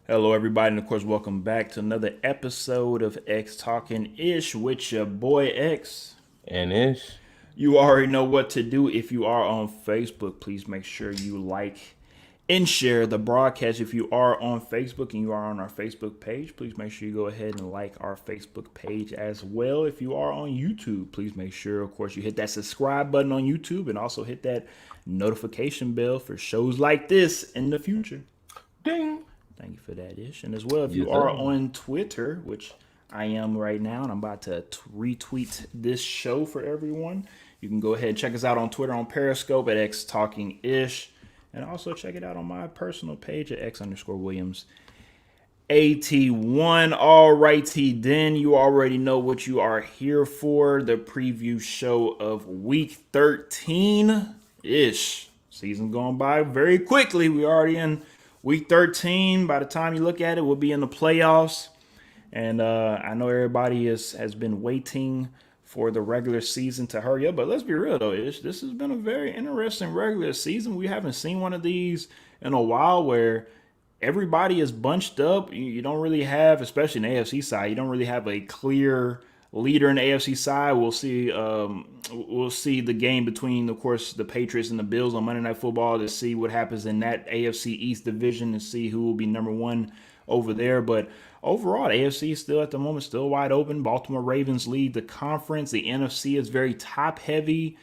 Hello, everybody, and of course, welcome back to another episode of X Talking Ish with your boy X. And ish. You already know what to do. If you are on Facebook, please make sure you like and share the broadcast. If you are on Facebook and you are on our Facebook page, please make sure you go ahead and like our Facebook page as well. If you are on YouTube, please make sure, of course, you hit that subscribe button on YouTube and also hit that notification bell for shows like this in the future. Ding. Thank you for that, Ish. And as well, if you Yes, are sir. on Twitter, which I am right now, and I'm about to retweet this show for everyone, you can go ahead and check us out on Twitter on Periscope at X Talking Ish. And also check it out on my personal page at X underscore Williams. AT1. All righty, then you already know what you are here for. The preview show of week 13 ish. Season going by very quickly. We already in week 13. By the time you look at it, we'll be in the playoffs. And I know everybody has been waiting for the regular season to hurry up. But let's be real, though, Ish. This has been a very interesting regular season. We haven't seen one of these in a while where everybody is bunched up. You don't really have, especially in the AFC side, you don't really have a clear leader in the AFC side. We'll see the game between, of course, the Patriots and the Bills on Monday Night Football to see what happens in that AFC East division and see who will be number one over there. But overall, the AFC is still at the moment still wide open. Baltimore Ravens lead the conference. The NFC is very top heavy.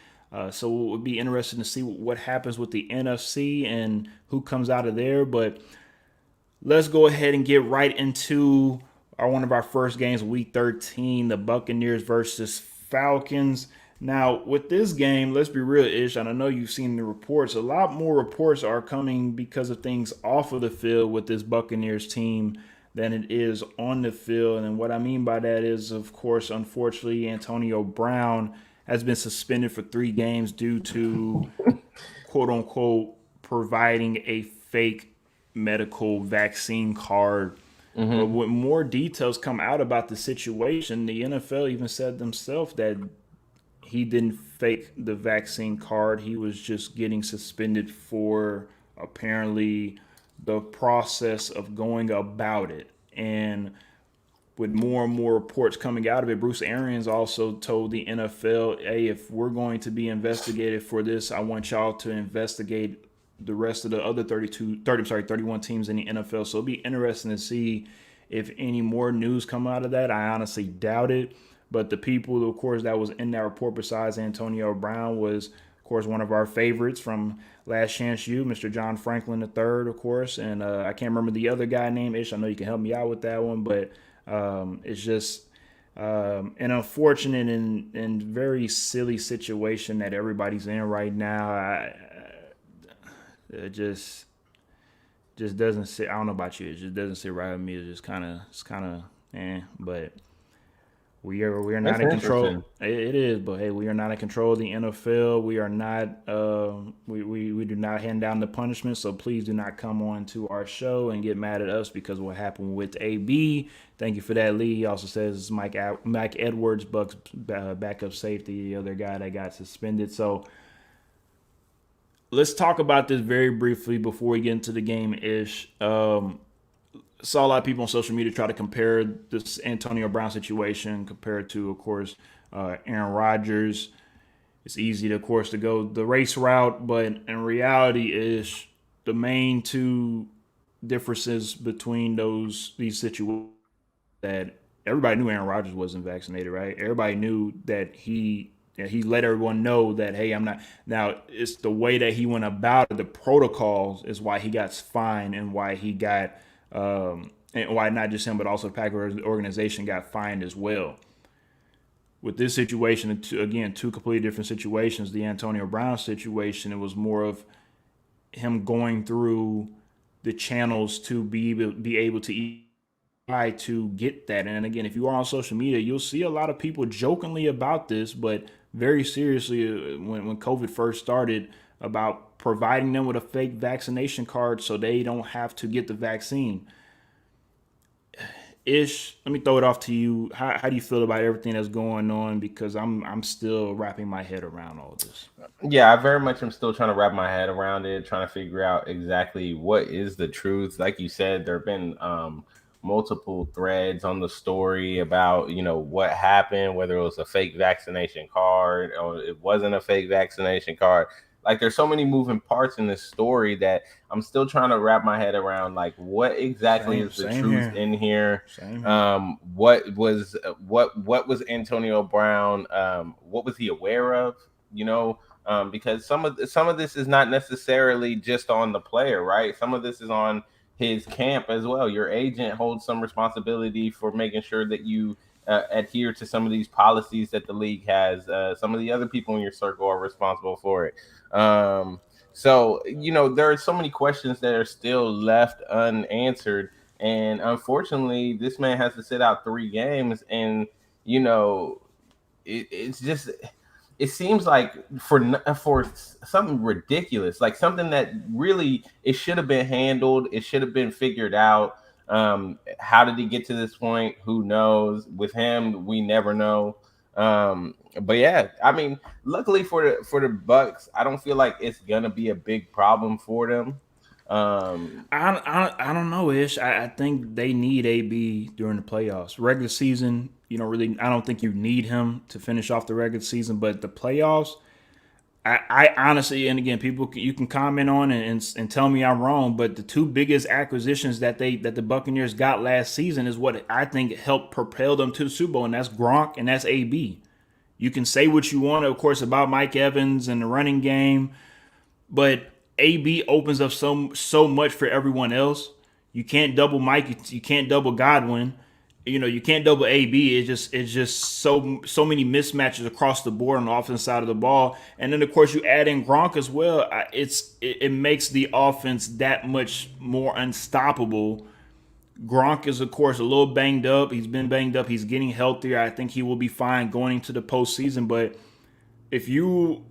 So it would be interesting to see what happens with the NFC and who comes out of there. But let's go ahead and get right into one of our first games, week 13, the Buccaneers versus Falcons. Now, with this game, let's be real, Ish, and I know you've seen the reports. A lot more reports are coming because of things off of the field with this Buccaneers team than it is on the field. And what I mean by that is, of course, unfortunately, Antonio Brown has been suspended for 3 games due to quote unquote providing a fake medical vaccine card. But Mm-hmm. when more details come out about the situation, the NFL even said themselves that he didn't fake the vaccine card. He was just getting suspended for apparently the process of going about it. And with more and more reports coming out of it, Bruce Arians also told the NFL, hey, if we're going to be investigated for this, I want y'all to investigate the rest of the other 31 teams in the NFL. So it'll be interesting to see if any more news come out of that. I honestly doubt it. But the people, of course, that was in that report besides Antonio Brown was, of course, one of our favorites from Last Chance U, Mr. John Franklin III, of course. And I can't remember the other guy named Ish. I know you can help me out with that one. But it's just an unfortunate and very silly situation that everybody's in right now. It just doesn't sit. I don't know about you. It just doesn't sit right with me. It's kind of But we are not That's in control. interesting. It is, but hey, we are not in control of the NFL. We are not. We do not hand down the punishment. So please do not come on to our show and get mad at us because of what happened with AB. Thank you for that, Lee. He also says Mike Edwards, Bucks backup safety, the other guy that got suspended. So let's talk about this very briefly before we get into the game ish. Saw a lot of people on social media try to compare this Antonio Brown situation compared to, of course, Aaron Rodgers. It's easy, to, of course, to go the race route, but in reality, is the main two differences between these situations that everybody knew Aaron Rodgers wasn't vaccinated, right? Everybody knew that he let everyone know that, hey, I'm not. Now it's the way that he went about it, the protocols is why he got fined and why he got and why not just him but also the Packers organization got fined as well. With this situation, again, two completely different situations. The Antonio Brown situation, it was more of him going through the channels to be able to try to get that. And again, if you are on social media, you'll see a lot of people jokingly about this, but very seriously when COVID first started about providing them with a fake vaccination card so they don't have to get the vaccine. Ish, let me throw it off to you. How do you feel about everything that's going on? Because I'm still wrapping my head around all this. Yeah, I very much am still trying to wrap my head around it, trying to figure out exactly what is the truth. Like you said, there have been multiple threads on the story about what happened, whether it was a fake vaccination card or it wasn't a fake vaccination card. Like there's so many moving parts in this story that I'm still trying to wrap my head around. Like what exactly is the Same truth here. in here? Same here. What was Antonio Brown? What was he aware of? You know, because some of this is not necessarily just on the player, right? Some of this is on his camp as well. Your agent holds some responsibility for making sure that you adhere to some of these policies that the league has. Some of the other people in your circle are responsible for it. So there are so many questions that are still left unanswered, and unfortunately, this man has to sit out 3 games, and you know it's just it seems like for something ridiculous, like something that really it should have been handled, it should have been figured out. How did he get to this point? Who knows? With him, we never know. But yeah, I mean, luckily for the Bucks, I don't feel like it's gonna be a big problem for them. Um, I don't know, Ish. I think they need AB during the playoffs. Regular season, really, I don't think you need him to finish off the regular season, but the playoffs, I honestly, and again, you can comment on it and tell me I'm wrong, but the two biggest acquisitions that the Buccaneers got last season is what I think helped propel them to the Super Bowl, and that's Gronk and that's AB. You can say what you want, of course, about Mike Evans and the running game, but AB opens up so much for everyone else. You can't double Mike. You can't double Godwin. You can't double AB. It's just so many mismatches across the board on the offense side of the ball. And then of course you add in Gronk as well. It makes the offense that much more unstoppable. Gronk is of course a little banged up. He's been banged up. He's getting healthier. I think he will be fine going into the postseason. But if you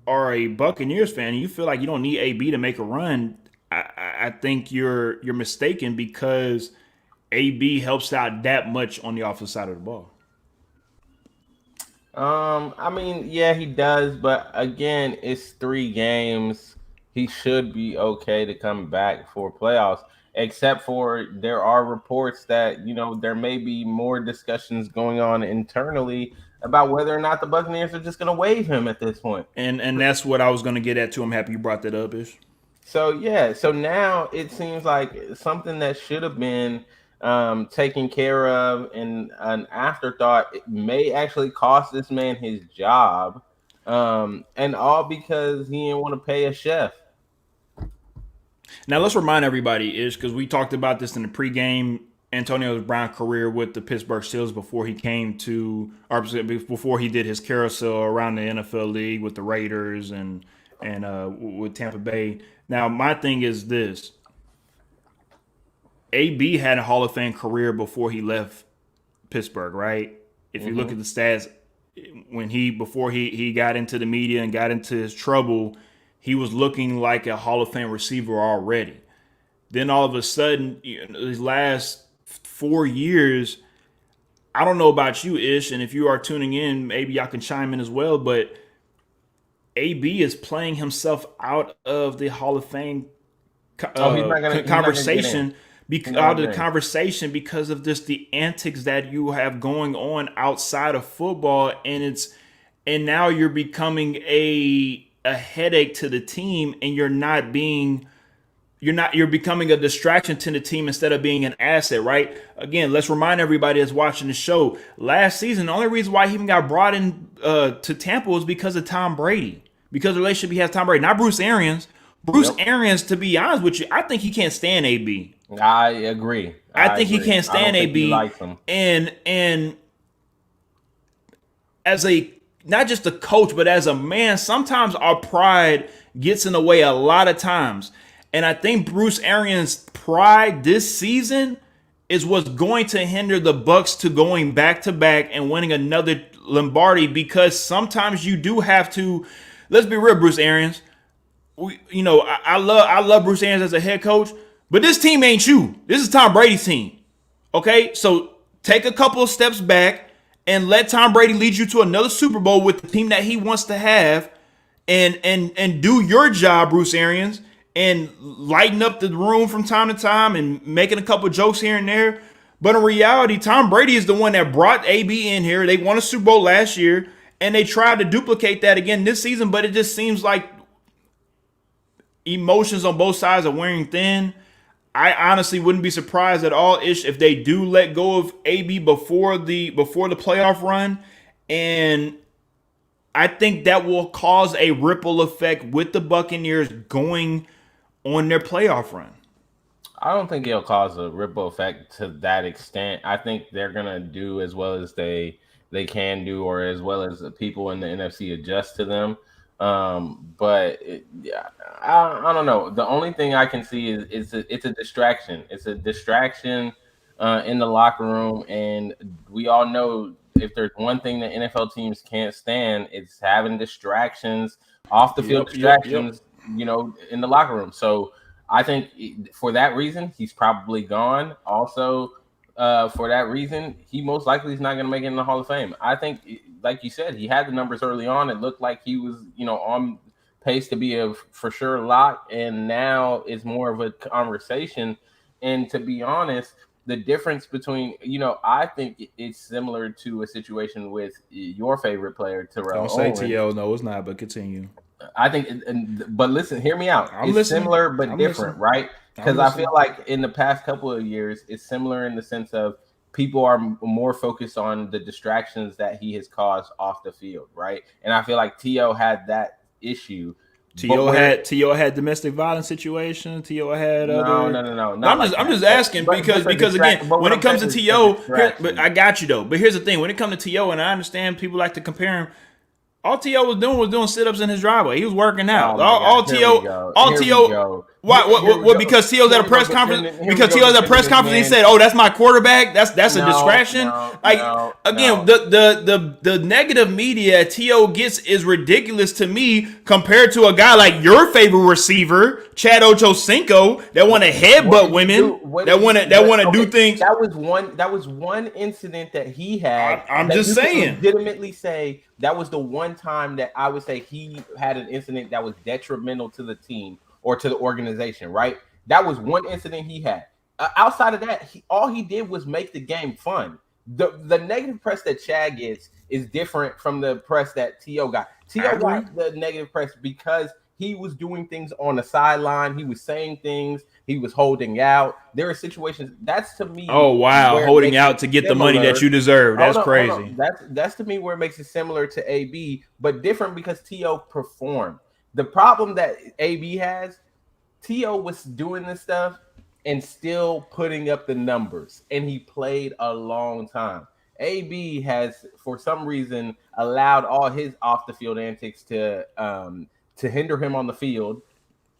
are a Buccaneers fan and you feel like you don't need AB to make a run, I think you're mistaken because AB helps out that much on the offensive side of the ball. I mean, yeah, he does, but again, it's 3 games. He should be okay to come back for playoffs. Except for there are reports that there may be more discussions going on internally about whether or not the Buccaneers are just going to waive him at this point. And that's what I was going to get at too. I'm happy you brought that up, Ish. So yeah, so now it seems like something that should have been taken care of and an afterthought it may actually cost this man his job, and all because he didn't want to pay a chef. Now let's remind everybody, Ish, because we talked about this in the pregame. Antonio Brown career with the Pittsburgh Steelers before he came to, or before he did his carousel around the NFL league with the Raiders and with Tampa Bay. Now my thing is this: AB had a Hall of Fame career before he left Pittsburgh, right? If you look Hmm. at the stats, before he got into the media and got into his trouble, he was looking like a Hall of Fame receiver already. Then all of a sudden, these last 4 years, I don't know about you, Ish, and if you are tuning in, maybe y'all can chime in as well. But AB is playing himself out of the Hall of Fame Oh, he's not gonna get in. conversation, He's not out gonna of the get in. conversation because of just the antics that you have going on outside of football, and now you're becoming a headache to the team, and you're becoming a distraction to the team instead of being an asset, right? Again, let's remind everybody that's watching the show. Last season, the only reason why he even got brought in to Tampa was because of Tom Brady, because of the relationship he has with Tom Brady, not Bruce Arians. Bruce Yep, Arians, to be honest with you, I think he can't stand AB. I agree. I I think he agree. can't I stand don't think he AB, likes him. and as a not just a coach, but as a man, sometimes our pride gets in the way a lot of times. And I think Bruce Arians' pride this season is what's going to hinder the Bucks to going back to back and winning another Lombardi, because sometimes you do have to. Let's be real, Bruce Arians. I love Bruce Arians as a head coach, but this team ain't you. This is Tom Brady's team. Okay, so take a couple of steps back and let Tom Brady lead you to another Super Bowl with the team that he wants to have, and do your job, Bruce Arians, and lighten up the room from time to time and making a couple jokes here and there. But in reality, Tom Brady is the one that brought AB in here. They won a Super Bowl last year, and they tried to duplicate that again this season, but it just seems like emotions on both sides are wearing thin. I honestly wouldn't be surprised at all ish if they do let go of AB before the playoff run, and I think that will cause a ripple effect with the Buccaneers going on their playoff run. I don't think it'll cause a ripple effect to that extent. I think they're gonna do as well as they can do, or as well as the people in the NFC adjust to them. Yeah, I don't know. The only thing I can see is it's a distraction. It's a distraction in the locker room, and we all know if there's one thing that NFL teams can't stand, it's having distractions, off the field distractions, in the locker room. So I think for that reason, he's probably gone. Also, for that reason, he most likely is not going to make it in the Hall of Fame. I think, like you said, he had the numbers early on. It looked like he was, on pace to be a for sure lock, and now it's more of a conversation. And to be honest, the difference between, I think it's similar to a situation with your favorite player, Terrell Don't say Owens. TL. No, it's not. But continue. I think, but listen, hear me out. It's listening. similar but I'm different, listening. right? Because I feel like in the past couple of years, it's similar in the sense of people are more focused on the distractions that he has caused off the field, right? And I feel like T.O. had that issue. T.O. had domestic violence situation. T.O. had No. I'm just asking because again, when it comes to T.O., but I got you though. But here's the thing: when it comes to T.O., and I understand people like to compare him. All T.O. was doing sit-ups in his driveway. He was working out. All T.O. Why? Because T.O.'s at a press conference. Because T.O.'s at a press conference, he said, "Oh, that's my quarterback. That's a distraction." The negative media T.O. gets is ridiculous to me compared to a guy like your favorite receiver, Chad Ochocinco, that want to headbutt women, that want to do things. That was one incident that he had. I'm just saying. Legitimately say that was the one time that I would say he had an incident that was detrimental to the team or to the organization, right? That was one incident he had. Outside of that, all he did was make the game fun. The negative press that Chad gets is different from the press that T.O. got. T.O. got the negative press because he was doing things on the sideline. He was saying things. He was holding out. There are situations that's to me. Oh wow, holding out to get the money that you deserve. That's crazy. That's to me where it makes it similar to AB, but different because T.O. performed. The problem that AB has, T.O. was doing this stuff and still putting up the numbers, and he played a long time. AB has, for some reason, allowed all his off the field antics to hinder him on the field,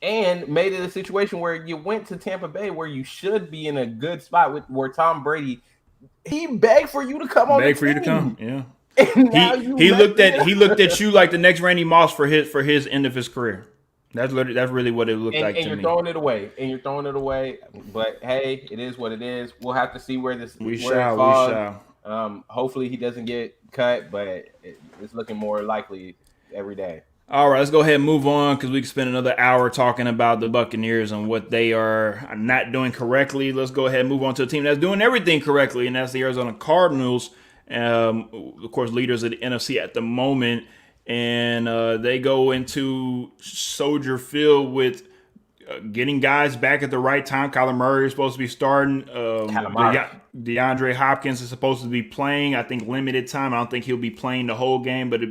and made it a situation where you went to Tampa Bay, where you should be in a good spot where Tom Brady, he begged for you to come on. Begged for you to come, yeah. He looked at you like the next Randy Moss for his end of his career. That's really what it looked like to me. And you're throwing it away. But hey, it is what it is. We'll have to see where this falls. Hopefully he doesn't get cut, but it's looking more likely every day. All right, let's go ahead and move on because we can spend another hour talking about the Buccaneers and what they are not doing correctly. Let's go ahead and move on to a team that's doing everything correctly, and that's the Arizona Cardinals. Of course, leaders of the NFC at the moment. And they go into Soldier Field with getting guys back at the right time. Kyler Murray is supposed to be starting. DeAndre Hopkins is supposed to be playing. I think limited time. I don't think he'll be playing the whole game, but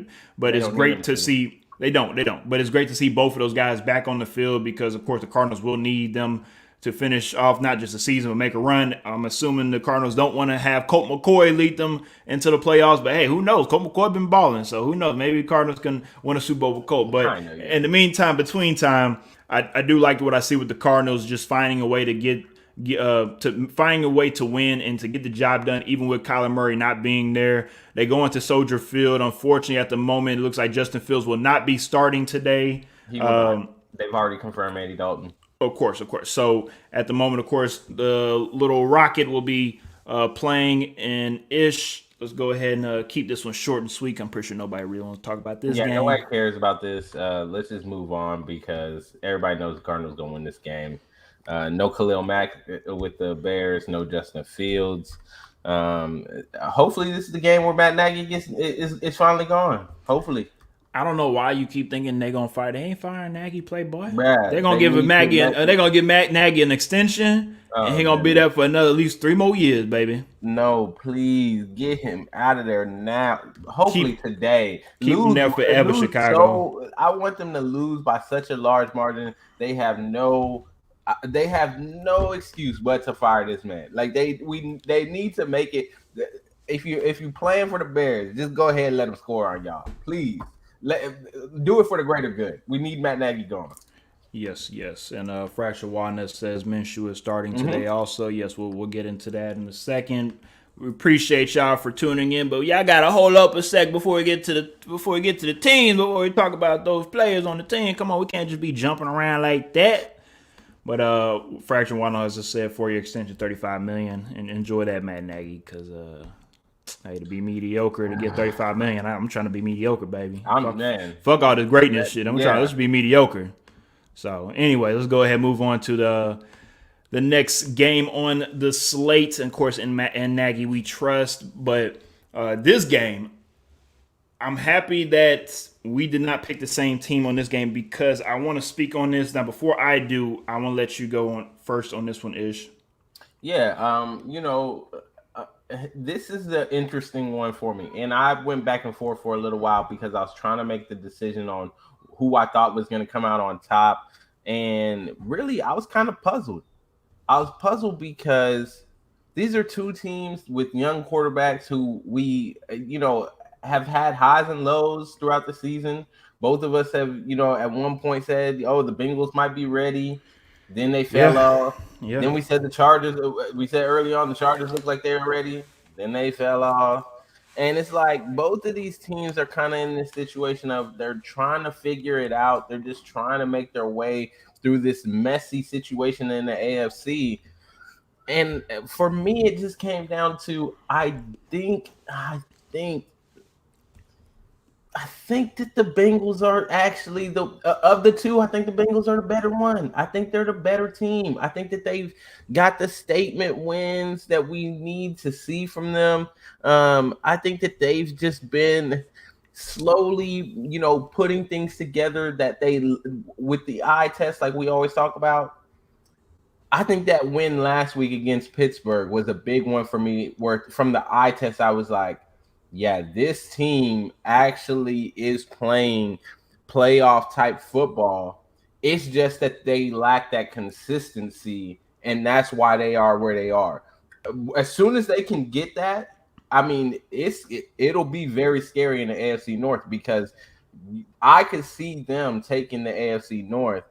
it's great to see. They don't. But it's great to see both of those guys back on the field because, of course, the Cardinals will need them to finish off not just the season but make a run. I'm assuming the Cardinals don't want to have Colt McCoy lead them into the playoffs, but hey, who knows? Colt McCoy been balling, so who knows? Maybe the Cardinals can win a Super Bowl with Colt. But in the meantime, between time, I do like what I see with the Cardinals just finding a way to finding a way to win and to get the job done, even with Kyler Murray not being there. They go into Soldier Field. Unfortunately, at the moment, it looks like Justin Fields will not be starting today. They've already confirmed Andy Dalton. Of course. So at the moment, of course, the little rocket will be playing in Ish. Let's go ahead and keep this one short and sweet. I'm pretty sure nobody really wants to talk about this Yeah, game. nobody cares about this. Let's just move on because everybody knows the Cardinals gonna win this game. No Khalil Mack with the Bears. No Justin Fields. Hopefully, this is the game where Matt Nagy is finally gone. Hopefully. I don't know why you keep thinking they're gonna fire. They ain't firing Nagy, playboy. Bruh, They're gonna they give need Maggie. to They're gonna give Nagy an extension, and he's gonna be there for another at least 3 more years, baby. No, please get him out of there now. Hopefully today. Keep him there forever, Chicago. So I want them to lose by such a large margin. They have no excuse but to fire this man. Like they need to make it. If you playing for the Bears, just go ahead and let them score on y'all, please. Do it for the greater good. We need Matt Nagy gone. Yes. And Fracture Wildness says Minshew is starting today. Also, yes, we'll get into that in a second. We appreciate y'all for tuning in, but y'all gotta hold up a sec before we get to the teams. Before we talk about those players on the team, come on, we can't just be jumping around like that. But Fracture Wildness, as I said, 4-year extension, $35 million, and enjoy that, Matt Nagy, because hey, to be mediocre to get $35 million, I'm trying to be mediocre, baby. Fuck all this greatness shit. I'm trying to be mediocre. So anyway, let's go ahead and move on to the next game on the slate. And of course, in Nagy we trust. But this game, I'm happy that we did not pick the same team on this game because I want to speak on this. Now, before I do, I want to let you go on first on this one, Ish. Yeah, this is the interesting one for me. And I went back and forth for a little while because I was trying to make the decision on who I thought was going to come out on top. And really, I was kind of puzzled. I was puzzled because these are two teams with young quarterbacks who we, have had highs and lows throughout the season. Both of us have, at one point said, oh, the Bengals might be ready. Then they fell off. Yeah. Then we said the Chargers. We said early on the Chargers looked like they were ready. Then they fell off. And it's like both of these teams are kind of in this situation of they're trying to figure it out. They're just trying to make their way through this messy situation in the AFC. And for me, it just came down to I think that the Bengals are actually of the two. I think the Bengals are the better one. I think they're the better team. I think that they've got the statement wins that we need to see from them. I think that they've just been slowly, putting things together that they, with the eye test, like we always talk about. I think that win last week against Pittsburgh was a big one for me, where from the eye test, I was like, yeah, this team actually is playing playoff type football. It's just that they lack that consistency, and that's why they are where they are. As soon as they can get that, I mean, it'll be very scary in the AFC North because I could see them taking the AFC North,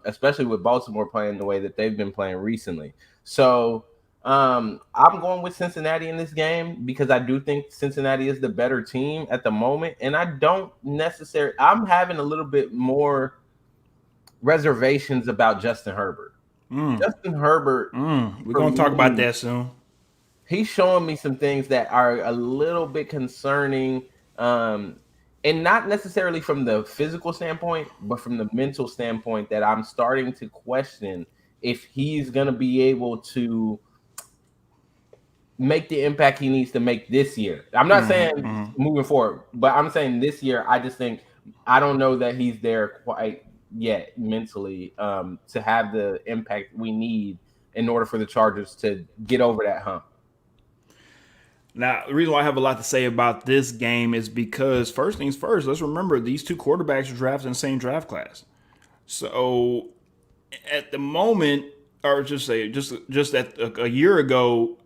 especially with Baltimore playing the way that they've been playing recently. So I'm going with Cincinnati in this game because I do think Cincinnati is the better team at the moment, and I'm having a little bit more reservations about Justin Herbert. Justin Herbert, we're going to talk about that soon. He's showing me some things that are a little bit concerning, and not necessarily from the physical standpoint, but from the mental standpoint, that I'm starting to question if he's going to be able to make the impact he needs to make this year. I'm not saying moving forward, but I'm saying this year, I don't know that he's there quite yet mentally to have the impact we need in order for the Chargers to get over that hump. Now, the reason why I have a lot to say about this game is because, first things first, let's remember these two quarterbacks are drafted in the same draft class. So, at the moment, or just at a year ago,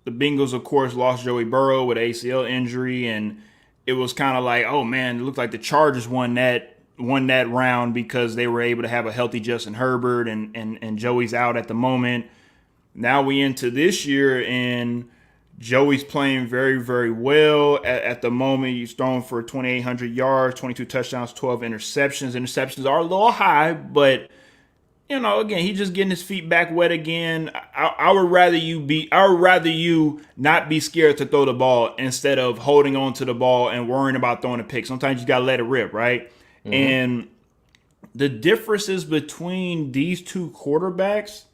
the Bengals, of course, lost Joey Burrow with ACL injury, and it was kind of like, oh man, it looked like the Chargers won that round because they were able to have a healthy Justin Herbert, and Joey's out at the moment. Now we into this year, and Joey's playing very, very well at the moment. He's thrown for 2,800 yards, 22 touchdowns, 12 interceptions. Interceptions are a little high, but again, he's just getting his feet back wet again. I would rather you not be scared to throw the ball instead of holding on to the ball and worrying about throwing a pick. Sometimes you gotta let it rip, right? Mm-hmm. And the differences between these two quarterbacks,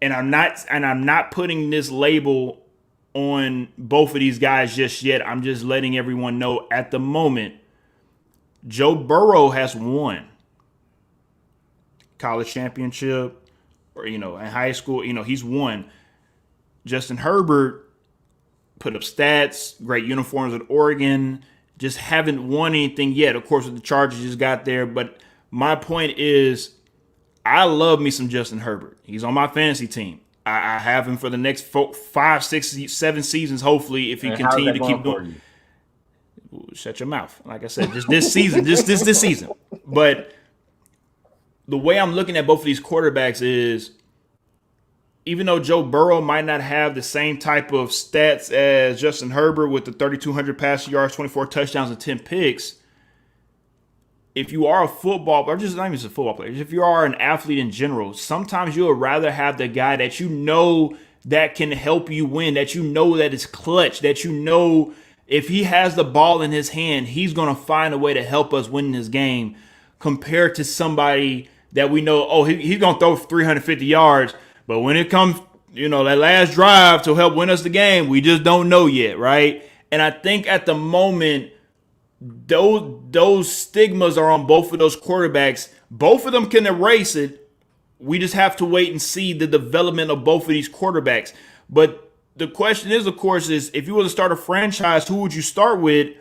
and I'm not putting this label on both of these guys just yet. I'm just letting everyone know at the moment, Joe Burrow has won college championship, or in high school, he's won. Justin Herbert put up stats, great uniforms at Oregon, just haven't won anything yet. Of course, with the Chargers just got there, but my point is, I love me some Justin Herbert. He's on my fantasy team. I have him for the next 5, 6, 7 seasons, hopefully, if he continue to keep doing. Shut your mouth. Like I said, just this season, just this season. But the way I'm looking at both of these quarterbacks is, even though Joe Burrow might not have the same type of stats as Justin Herbert with the 3,200 passing yards, 24 touchdowns, and 10 picks, if you are a football, or just not even just a football player, if you are an athlete in general, sometimes you would rather have the guy that that can help you win, that that is clutch, that if he has the ball in his hand, he's going to find a way to help us win this game, compared to somebody that we know, he's going to throw 350 yards, but when it comes, that last drive to help win us the game, we just don't know yet, right? And I think at the moment, those stigmas are on both of those quarterbacks. Both of them can erase it. We just have to wait and see the development of both of these quarterbacks. But the question is, of course, is if you were to start a franchise, who would you start with?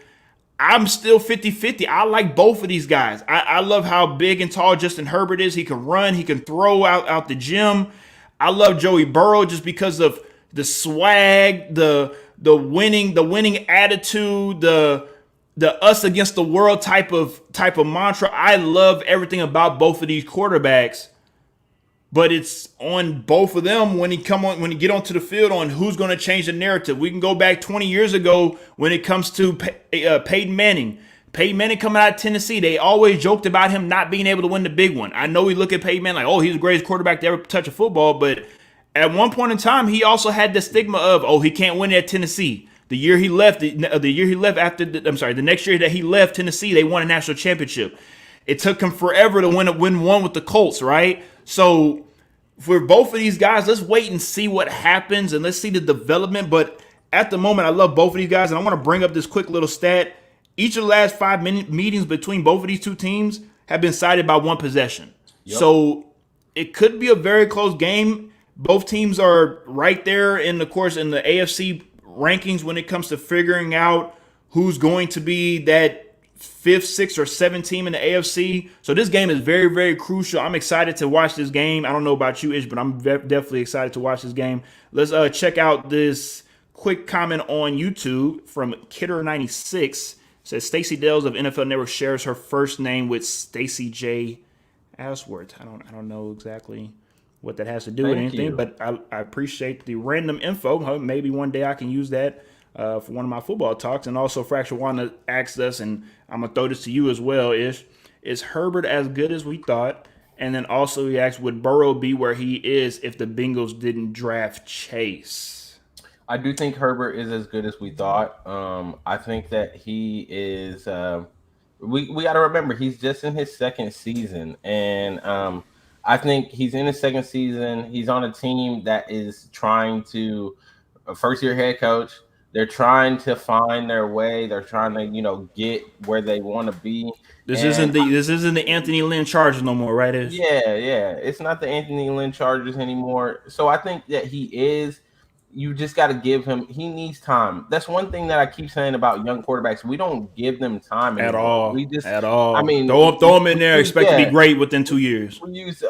I'm still 50-50. I like both of these guys. I love how big and tall Justin Herbert is. He can run. He can throw out the gym. I love Joey Burrow just because of the swag, the winning attitude, the us against the world type of mantra. I love everything about both of these quarterbacks. But it's on both of them when you get onto the field on who's going to change the narrative. We can go back 20 years ago when it comes to Peyton Manning. Peyton Manning coming out of Tennessee, they always joked about him not being able to win the big one. I know we look at Peyton Manning like, he's the greatest quarterback to ever touch a football, but at one point in time, he also had the stigma of, he can't win at Tennessee. The year he left, the next year that he left Tennessee, they won a national championship. It took him forever to win one with the Colts, right? So for both of these guys, let's wait and see what happens, and let's see the development. But at the moment, I love both of these guys, and I want to bring up this quick little stat. Each of the last 5 meetings between both of these two teams have been decided by one possession. Yep. So it could be a very close game. Both teams are right there in the AFC rankings when it comes to figuring out who's going to be that 5th, 6th, or 7th team in the AFC. So this game is very, very crucial. I'm excited to watch this game. I don't know about you, Ish, but I'm definitely excited to watch this game. Let's check out this quick comment on YouTube from Kidder96. It says Stacey Dales of NFL Network shares her first name with Stacey J. Ashworth. I don't know exactly what that has to do with anything, but I appreciate the random info. Maybe one day I can use that for one of my football talks. And also, Fracture Wanda asked us, and I'm going to throw this to you as well, is Herbert as good as we thought? And then also he asked, would Burrow be where he is if the Bengals didn't draft Chase? I do think Herbert is as good as we thought. I think that he is we got to remember, he's just in his second season. And I think he's in his second season. He's on a team that is trying to first-year head coach. They're trying to find their way. They're trying to, get where they want to be. This isn't the Anthony Lynn Chargers no more, right? Yeah. It's not the Anthony Lynn Chargers anymore. So I think that he is. You just got to give him. He needs time. That's one thing that I keep saying about young quarterbacks. We don't give them time at all. At all. I mean, throw them in there. Expect to be great within 2 years. We use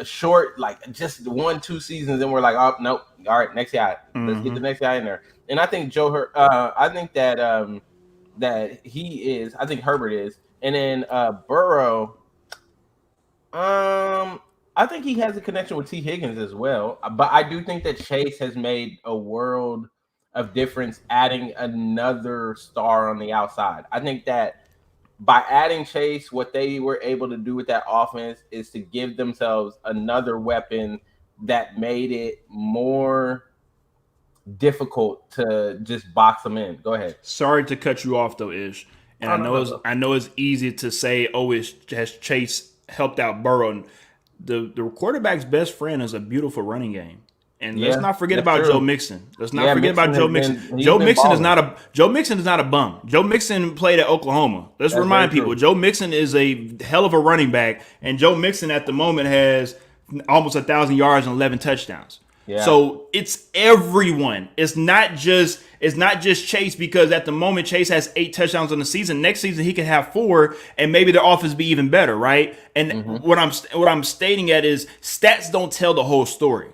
short, like just 1-2 seasons, and we're like, oh nope. All right, next guy. Let's get the next guy in there. And I think I think that that he is. I think Herbert is, and then Burrow. I think he has a connection with T. Higgins as well. But I do think that Chase has made a world of difference, adding another star on the outside. I think that by adding Chase, what they were able to do with that offense is to give themselves another weapon that made it more difficult to just box them in. Go ahead. Sorry to cut you off though, Ish. And I know it's easy to say, oh, has Chase helped out Burrow. The quarterback's best friend is a beautiful running game. And let's not forget about Joe Mixon. Let's not forget about Joe Mixon. Joe Mixon is not a bum. Joe Mixon played at Oklahoma. Let's remind people, Joe Mixon is a hell of a running back, and Joe Mixon at the moment has almost 1,000 yards and 11 touchdowns. Yeah. So it's everyone. It's not just Chase, because at the moment Chase has 8 touchdowns on the season. Next season he can have 4, and maybe their offense be even better, right? And what I'm stating at is stats don't tell the whole story.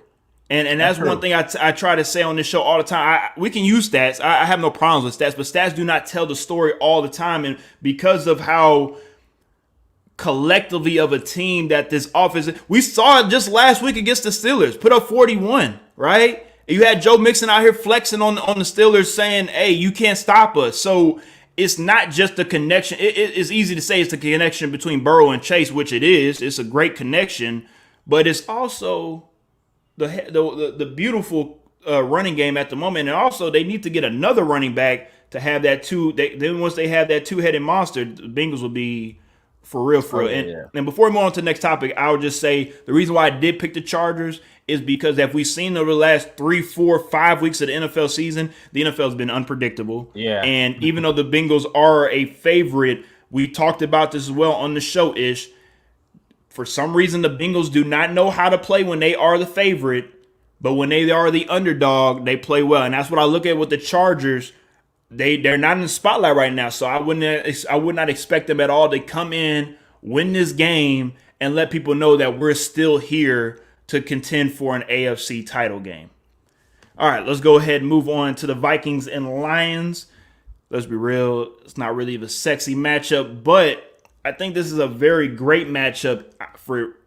And that's one thing I try to say on this show all the time. We can use stats. I have no problems with stats, but stats do not tell the story all the time. And because of how collectively of a team that this offense, we saw it just last week against the Steelers, put up 41, right? You had Joe Mixon out here flexing on the Steelers saying, hey, you can't stop us. So it's not just the connection. It's easy to say it's the connection between Burrow and Chase, which it is. It's a great connection, but it's also the beautiful running game at the moment. And also they need to get another running back to have that then once they have that two-headed monster, the Bengals will be for real. And before we move on to the next topic, I would just say the reason why I did pick the Chargers is because if we've seen over the last 3, 4, 5 weeks of the NFL season, the NFL has been unpredictable. Yeah. And even though the Bengals are a favorite, we talked about this as well on the show, Ish. For some reason, the Bengals do not know how to play when they are the favorite, but when they are the underdog, they play well. And that's what I look at with the Chargers. They're not in the spotlight right now, so I would not expect them at all to come in, win this game, and let people know that we're still here to contend for an AFC title game. All right, let's go ahead and move on to the Vikings and Lions. Let's be real, it's not really the sexy matchup, but I think this is a very great matchup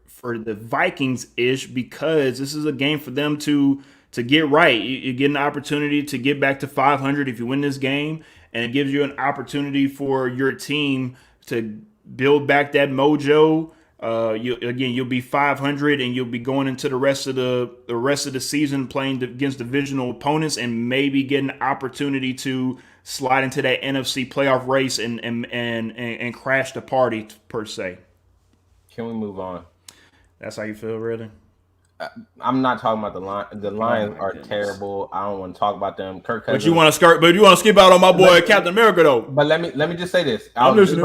for the Vikings-ish, because this is a game for them to get right. You get an opportunity to get back to 500 if you win this game, and it gives you an opportunity for your team to build back that mojo. You'll be 500, and you'll be going into the rest of the season playing against divisional opponents, and maybe get an opportunity to slide into that NFC playoff race and crash the party per se. Can we move on? That's how you feel, really? I'm not talking about the Lions. The Lions are terrible. I don't want to talk about them. Kirk Cousins. But you want to skip out on my boy Captain America though. But let me just say this. I'm listening.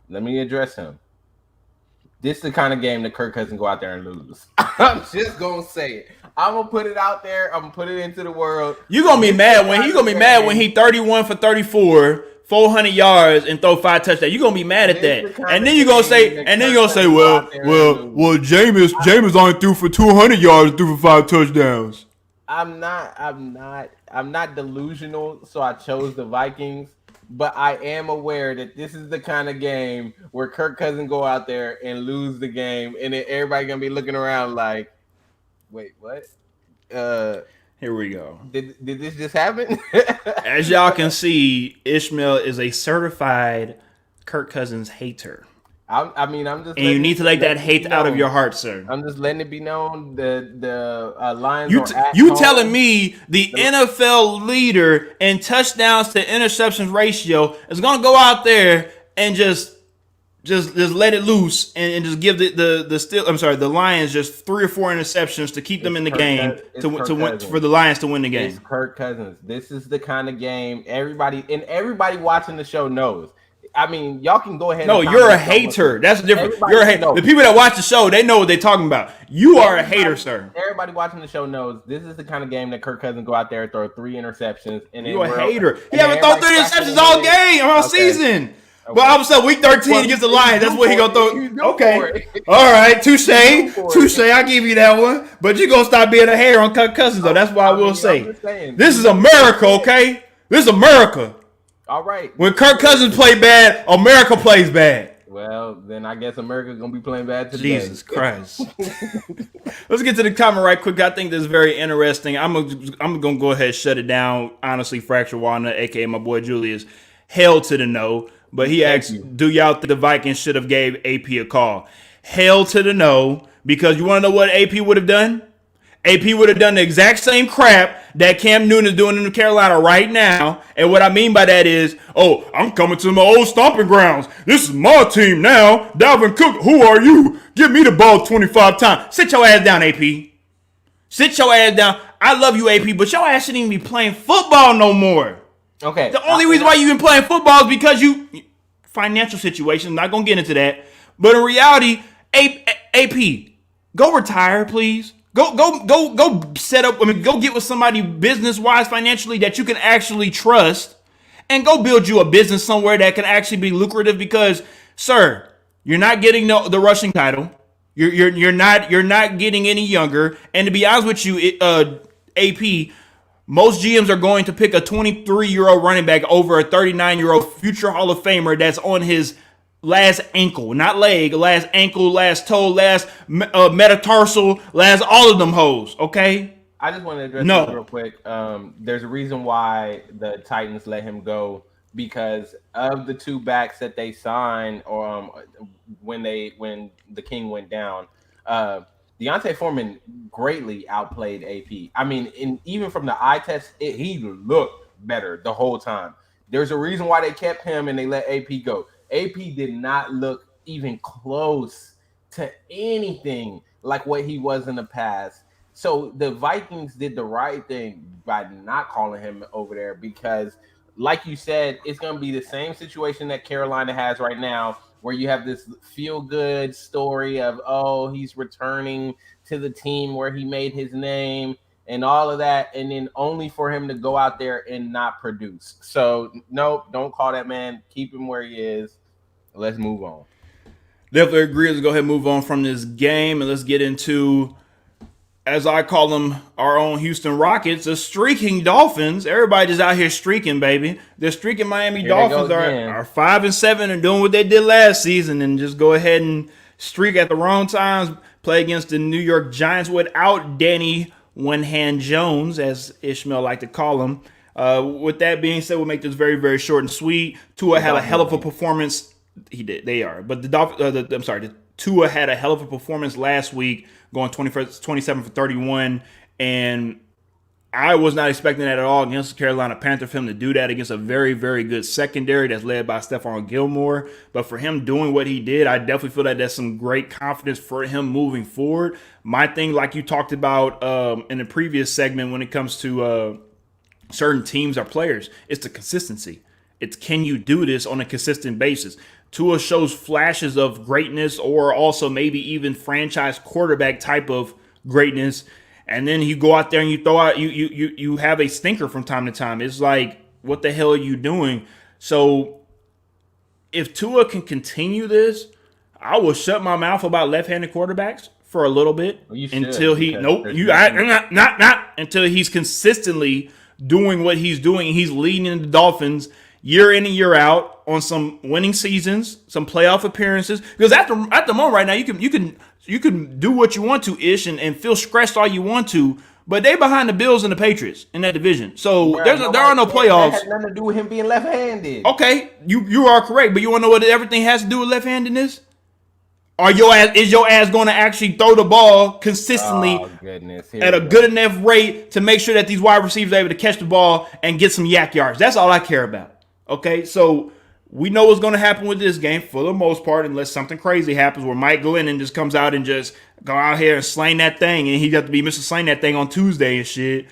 Let me address him. This is the kind of game that Kirk Cousins go out there and lose. I'm just gonna say it. I'm gonna put it out there. I'm gonna put it into the world. You're gonna be mad when he 31 for 34. 400 yards and throw 5 touchdowns. You're gonna be mad at that, and then you're gonna say, well, Jameis only threw for 200 yards and threw for 5 touchdowns. I'm not delusional, so I chose the Vikings, but I am aware that this is the kind of game where Kirk Cousins go out there and lose the game, and then everybody gonna be looking around like, wait, what? Here we go. Did this just happen? As y'all can see, Ishmael is a certified Kirk Cousins hater. I'm just. And you need to let that hate out of your heart, sir. I'm just letting it be known the Lions You telling me the NFL leader in touchdowns to interceptions ratio is going to go out there and just let it loose and just give the Lions just 3 or 4 interceptions to keep them in the game to win, for the Lions to win the game. It's Kirk Cousins. This is the kind of game everybody watching the show knows. I mean, y'all can go ahead. No, you're a hater. That's different. You're a hater. The people that watch the show, they know what they're talking about. You are a hater, sir. Everybody watching the show knows this is the kind of game that Kirk Cousins go out there and throw 3 interceptions. And you're a hater. He haven't thrown 3 interceptions all season. Okay. Well, all of a sudden, week 13 against the Lions, that's what he gonna throw. Okay, all right, touche. I give you that one. But you gonna stop being a hater on Kirk Cousins, though. That's what I will say. This is America, okay? This is America. All right. When Kirk Cousins play bad, America plays bad. Well, then I guess America's gonna be playing bad today. Jesus Christ. Let's get to the comment right quick. I think this is very interesting. I'm gonna go ahead and shut it down. Honestly, Fracture Walnut, aka my boy Julius. Hell to the no. But he asked, do y'all think the Vikings should have gave AP a call? Hell to the no, because you want to know what AP would have done? AP would have done the exact same crap that Cam Newton is doing in Carolina right now. And what I mean by that is, oh, I'm coming to my old stomping grounds. This is my team now. Dalvin Cook, who are you? Give me the ball 25 times. Sit your ass down, AP. Sit your ass down. I love you, AP, but your ass shouldn't even be playing football no more. Okay. The only reason why you've been playing football is because financial situations. I'm not going to get into that. But in reality, AP, go retire, please. Go set up. Go get with somebody business-wise, financially, that you can actually trust, and go build you a business somewhere that can actually be lucrative. Because, sir, you're not getting the rushing title. You're not getting any younger. And to be honest with you, AP, most GMs are going to pick a 23-year-old running back over a 39-year-old future Hall of Famer that's on his last ankle, not leg, last ankle, last toe, last metatarsal, last all of them hoes, okay? I just want to address this real quick. There's a reason why the Titans let him go, because of the two backs that they signed, or when the King went down. Deontay Foreman greatly outplayed AP. I mean, even from the eye test, he looked better the whole time. There's a reason why they kept him and they let AP go. AP did not look even close to anything like what he was in the past. So the Vikings did the right thing by not calling him over there, because, like you said, it's going to be the same situation that Carolina has right now, where you have this feel-good story of, oh, he's returning to the team where he made his name and all of that, and then only for him to go out there and not produce. So, nope, don't call that man. Keep him where he is. Let's move on. Definitely agree. Let's go ahead and move on from this game, and let's get into, as I call them, our own Houston Rockets, the streaking Dolphins. Everybody just out here streaking, baby. The streaking Miami Dolphins are 5-7 and doing what they did last season, and just go ahead and streak at the wrong times. Play against the New York Giants without Danny One-Hand Jones, as Ishmael like to call him. With that being said, we'll make this very, very short and sweet. Tua had a hell of a performance. He did. They are. But the Tua had a hell of a performance last week, going 27 for 31, and I was not expecting that at all against the Carolina Panthers, for him to do that against a very, very good secondary that's led by Stephon Gilmore. But for him doing what he did, I definitely feel that there's some great confidence for him moving forward. My thing, like you talked about in the previous segment when it comes to certain teams or players, it's the consistency. It's, can you do this on a consistent basis? Tua shows flashes of greatness, or also maybe even franchise quarterback type of greatness, and then you go out there and you throw out you have a stinker from time to time. It's like, what the hell are you doing? So if Tua can continue this, I will shut my mouth about left-handed quarterbacks for a little bit until until he's consistently doing what he's doing. He's leading the Dolphins year in and year out on some winning seasons, some playoff appearances. Because at the moment right now, you can do what you want to, Ish, and feel stressed all you want to, but they behind the Bills and the Patriots in that division. So there are no playoffs. That has nothing to do with him being left-handed. Okay, you are correct, but you want to know what everything has to do with left-handedness? Is your ass going to actually throw the ball consistently at a good enough rate to make sure that these wide receivers are able to catch the ball and get some yak yards? That's all I care about. Okay, so we know what's going to happen with this game for the most part, unless something crazy happens where Mike Glennon just comes out and just go out here and slang that thing, and he got to be Mr. Slang that thing on Tuesday and shit.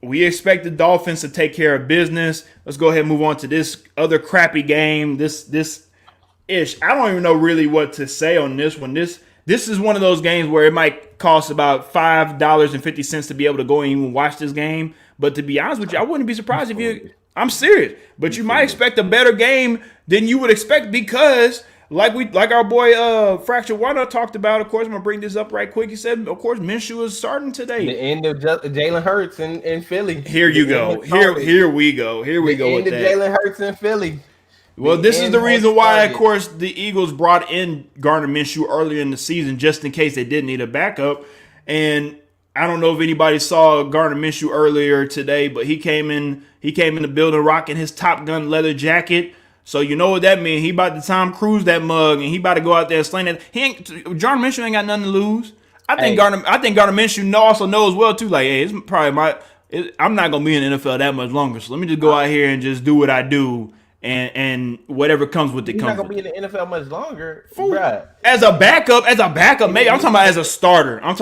We expect the Dolphins to take care of business. Let's go ahead and move on to this other crappy game. This Ish. I don't even know really what to say on this one. This is one of those games where it might cost about $5.50 to be able to go and even watch this game. But to be honest with you, I wouldn't be surprised if you. I'm serious, but you might expect a better game than you would expect, because like our boy Fracture Warner talked about. Of course, I'm gonna bring this up right quick. He said, of course, Minshew is starting today. The end of Jalen Hurts in Philly. Here you go. Here we go. Here we go with that. The end of Jalen Hurts in Philly. Well, this is the reason why, of course, the Eagles brought in Gardner Minshew earlier in the season, just in case they did need a backup. And I don't know if anybody saw Gardner Minshew earlier today, but he came in the building rocking his Top Gun leather jacket. So you know what that means. He about to Tom Cruise that mug, and he about to go out there and sling it. Gardner Minshew ain't got nothing to lose. I think Gardner Minshew also knows well too. Like, hey, it's probably I'm not gonna be in the NFL that much longer. So let me just go out here and just do what I do, and whatever comes with it He's comes. Not gonna be in the NFL much longer, bruh. As a backup, maybe. I'm talking about as a starter. I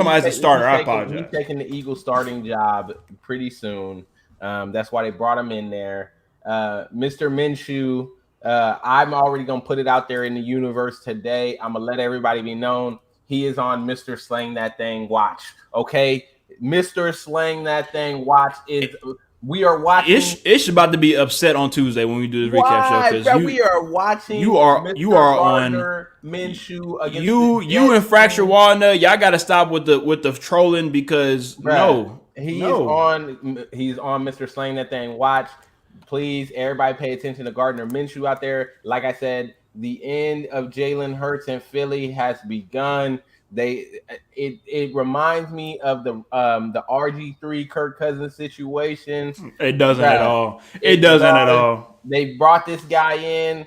apologize. He's taking the Eagles starting job pretty soon. That's why they brought him in there. Mr. Minshew, I'm already gonna put it out there in the universe today. I'm gonna let everybody be known. He is on Mr. Slang That Thing watch. Okay, Mr. Slang That Thing watch is. We are watching. Ish about to be upset on Tuesday when we do this recap show because we are watching. You are Gardner Minshew against you and Fracture Walnut. Y'all got to stop with the trolling because he's on Mr. Slang That Thing watch. Please, everybody, pay attention to Gardner Minshew out there. Like I said, the end of Jalen Hurts in Philly has begun. It reminds me of the RG3 Kirk Cousins situation. It doesn't at all. It doesn't at all. They brought this guy in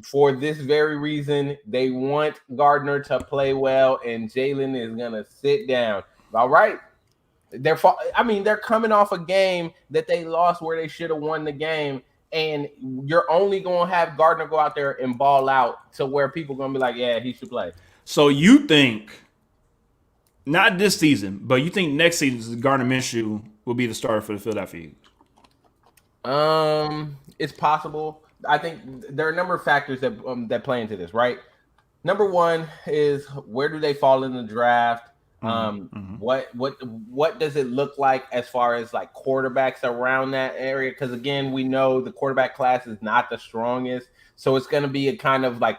for this very reason. They want Gardner to play well, and Jalen is gonna sit down. All right. They're coming off a game that they lost where they should have won the game. And you're only going to have Gardner go out there and ball out to where people are going to be like, yeah, he should play. So you think, not this season, but you think next season Gardner Minshew will be the starter for the Philadelphia Eagles? It's possible. I think there are a number of factors that play into this, right? Number one is where do they fall in the draft? What does it look like as far as like quarterbacks around that area? Because again, we know the quarterback class is not the strongest, so it's going to be a kind of like,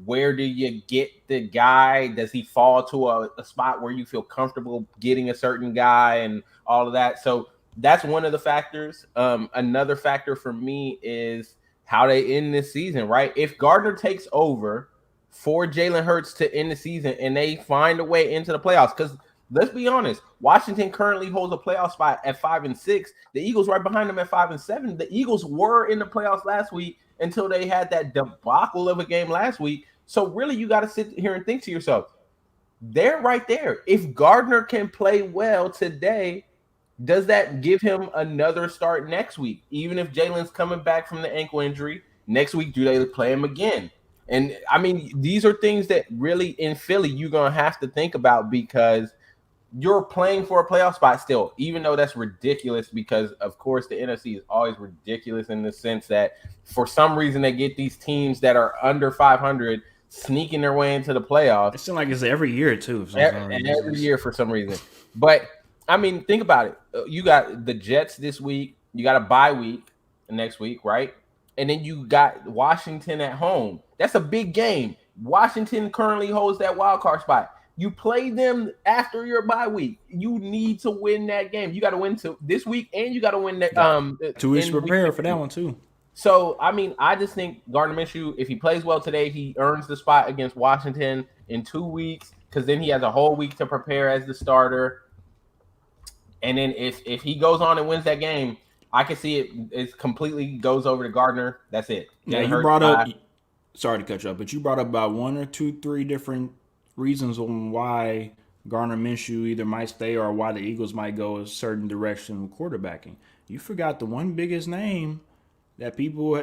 where do you get the guy? Does he fall to a spot where you feel comfortable getting a certain guy and all of that? So that's one of the factors. Another factor for me is how they end this season, right? If Gardner takes over for Jalen Hurts to end the season and they find a way into the playoffs, because let's be honest, Washington currently holds a playoff spot at 5-6. The Eagles right behind them at 5-7. The Eagles were in the playoffs last week until they had that debacle of a game last week. So really, you got to sit here and think to yourself, they're right there. If Gardner can play well today, does that give him another start next week? Even if Jalen's coming back from the ankle injury, next week, do they play him again? And I mean, these are things that really in Philly you're going to have to think about because you're playing for a playoff spot still, even though that's ridiculous because, of course, the NFC is always ridiculous in the sense that for some reason they get these teams that are under 500 sneaking their way into the playoffs. It seems like it's every year, too. Every year for some reason. But, I mean, think about it. You got the Jets this week. You got a bye week next week, right? And then you got Washington at home. That's a big game. Washington currently holds that wild card spot. You play them after your bye week. You need to win that game. You got to win this week, and you got to win that. 2 weeks to prepare for that one too. So I mean, I just think Gardner Minshew, if he plays well today, he earns the spot against Washington in 2 weeks because then he has a whole week to prepare as the starter. And then if he goes on and wins that game, I can see it completely goes over to Gardner. That's it. Yeah, you brought up. Sorry to cut you up, but you brought up about 1 or 2, 3 different reasons on why Gardner Minshew either might stay or why the Eagles might go a certain direction with quarterbacking. You forgot the one biggest name that people,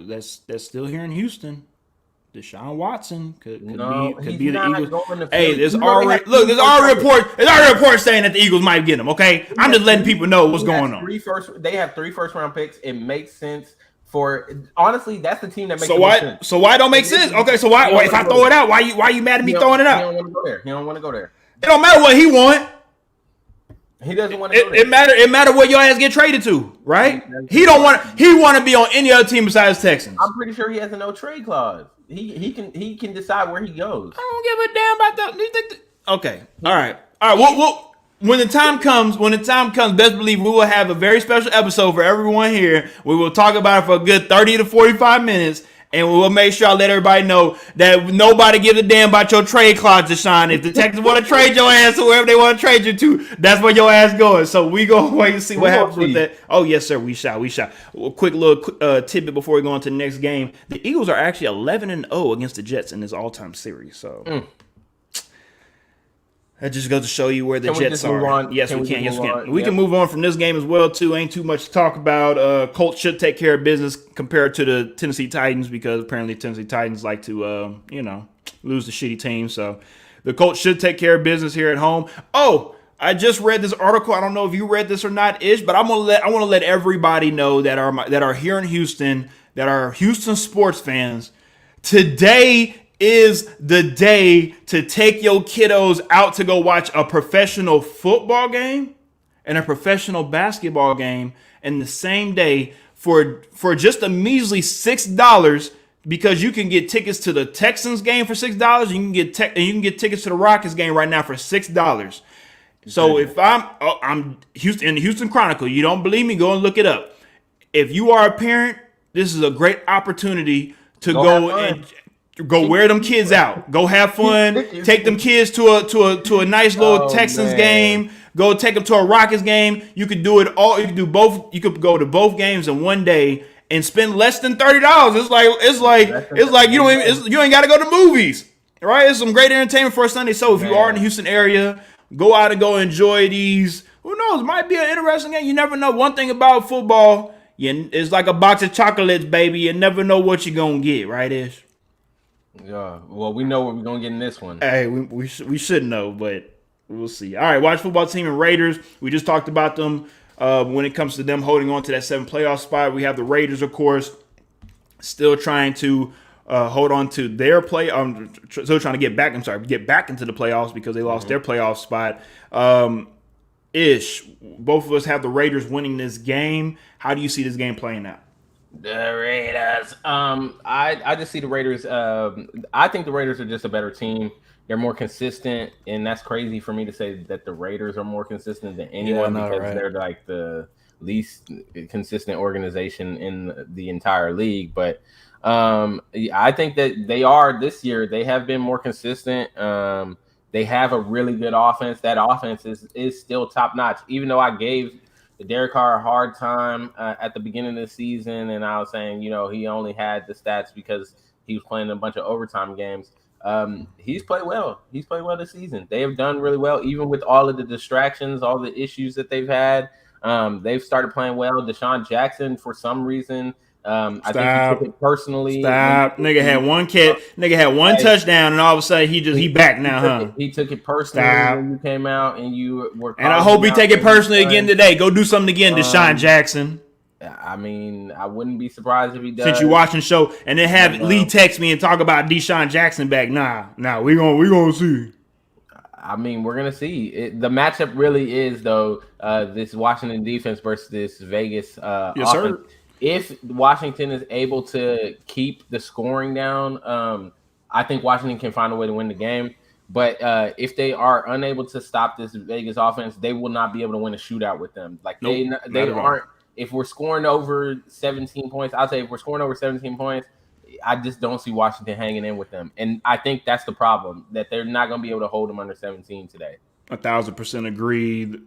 that's still here in Houston. Deshaun Watson could be the Eagles. Hey, there's already reports saying that the Eagles might get him. Okay, I'm just letting people know what's going on. They have 3 first-round picks. It makes sense. Honestly, that's the team that makes sense. So why don't make sense? Okay, so why if I throw it out, why you mad at me throwing it out? He don't want to go there. He don't want to go there. It don't matter what he want. He doesn't want to go there. It matter what your ass get traded to, right? He want to be on any other team besides Texans. I'm pretty sure he has a no trade clause. He can decide where he goes. I don't give a damn about that. Okay. All right. Well, when the time comes, best believe we will have a very special episode for everyone here. We will talk about it for a good 30 to 45 minutes, And we'll make sure I let everybody know that nobody gives a damn about your trade clause, Deshaun. If the Texans want to trade your ass to wherever they want to trade you to, that's where your ass going. So we go wait and see what happens with that. Oh, yes, sir. We shall. Quick little tidbit before we go on to the next game. The Eagles are actually 11-0 against the Jets in this all-time series. So that just goes to show you where the Jets are. Yes, we can. Yes, we can. We can move on from this game as well, too. Ain't too much to talk about. Colts should take care of business compared to the Tennessee Titans because apparently Tennessee Titans like to, lose the shitty team. So the Colts should take care of business here at home. Oh, I just read this article. I don't know if you read this or not, Ish, but I want to let everybody know that are here in Houston, that are Houston sports fans. Today is the day to take your kiddos out to go watch a professional football game and a professional basketball game in the same day for just a measly $6 because you can get tickets to the Texans game for $6. You can get tickets to the Rockets game right now for $6. So if I'm Houston in the Houston Chronicle, you don't believe me, go and look it up. If you are a parent, this is a great opportunity to go wear them kids out. Go have fun. Take them kids to a nice little Texans game. Go take them to a Rockets game. You could do it all. You could do both. You could go to both games in one day and spend less than $30. It's like you ain't got to go to movies, right? It's some great entertainment for a Sunday. So if you are in the Houston area, go out and go enjoy these. Who knows? Might be an interesting game. You never know. One thing about football, it's like a box of chocolates, baby. You never know what you're gonna get, right, Ish? Yeah, well, we know what we're going to get in this one. Hey, we should know, but we'll see. All right, watch football team and Raiders. We just talked about them when it comes to them holding on to that 7th playoff spot. We have the Raiders, of course, still trying to hold on to their play. Still trying to get back into the playoffs because they lost their playoff spot. Ish, both of us have the Raiders winning this game. How do you see this game playing out? The Raiders. I just see the Raiders. I think the Raiders are just a better team. They're more consistent, and that's crazy for me to say that the Raiders are more consistent than anyone because they're like the least consistent organization in the entire league. But I think that they are this year. They have been more consistent. They have a really good offense. That offense is still top notch, even though I gave Derek Carr a hard time at the beginning of the season, and I was saying, he only had the stats because he was playing a bunch of overtime games. He's played well. He's played well this season. They have done really well, even with all of the distractions, all the issues that they've had. They've started playing well. Deshaun Jackson, for some reason, I think he took it personally. Nigga had one Nigga had one touchdown, and all of a sudden he back now, He took it personally when you came out and you were. And I hope he take it personally again today. Go do something again, Deshaun Jackson. I mean, I wouldn't be surprised if he does. Since you watching the show and then have Lee text me and talk about Deshaun Jackson back. Nah, we gonna see. I mean, we're gonna see. The matchup really is though this Washington defense versus this Vegas offense. Sir. If Washington is able to keep the scoring down, I think Washington can find a way to win the game. But if they are unable to stop this Vegas offense, they will not be able to win a shootout with them. Like they aren't. If we're scoring over 17 points, I'll say if we're scoring over 17 points, I just don't see Washington hanging in with them. And I think that's the problem, that they're not going to be able to hold them under 17 today. 1,000% agreed.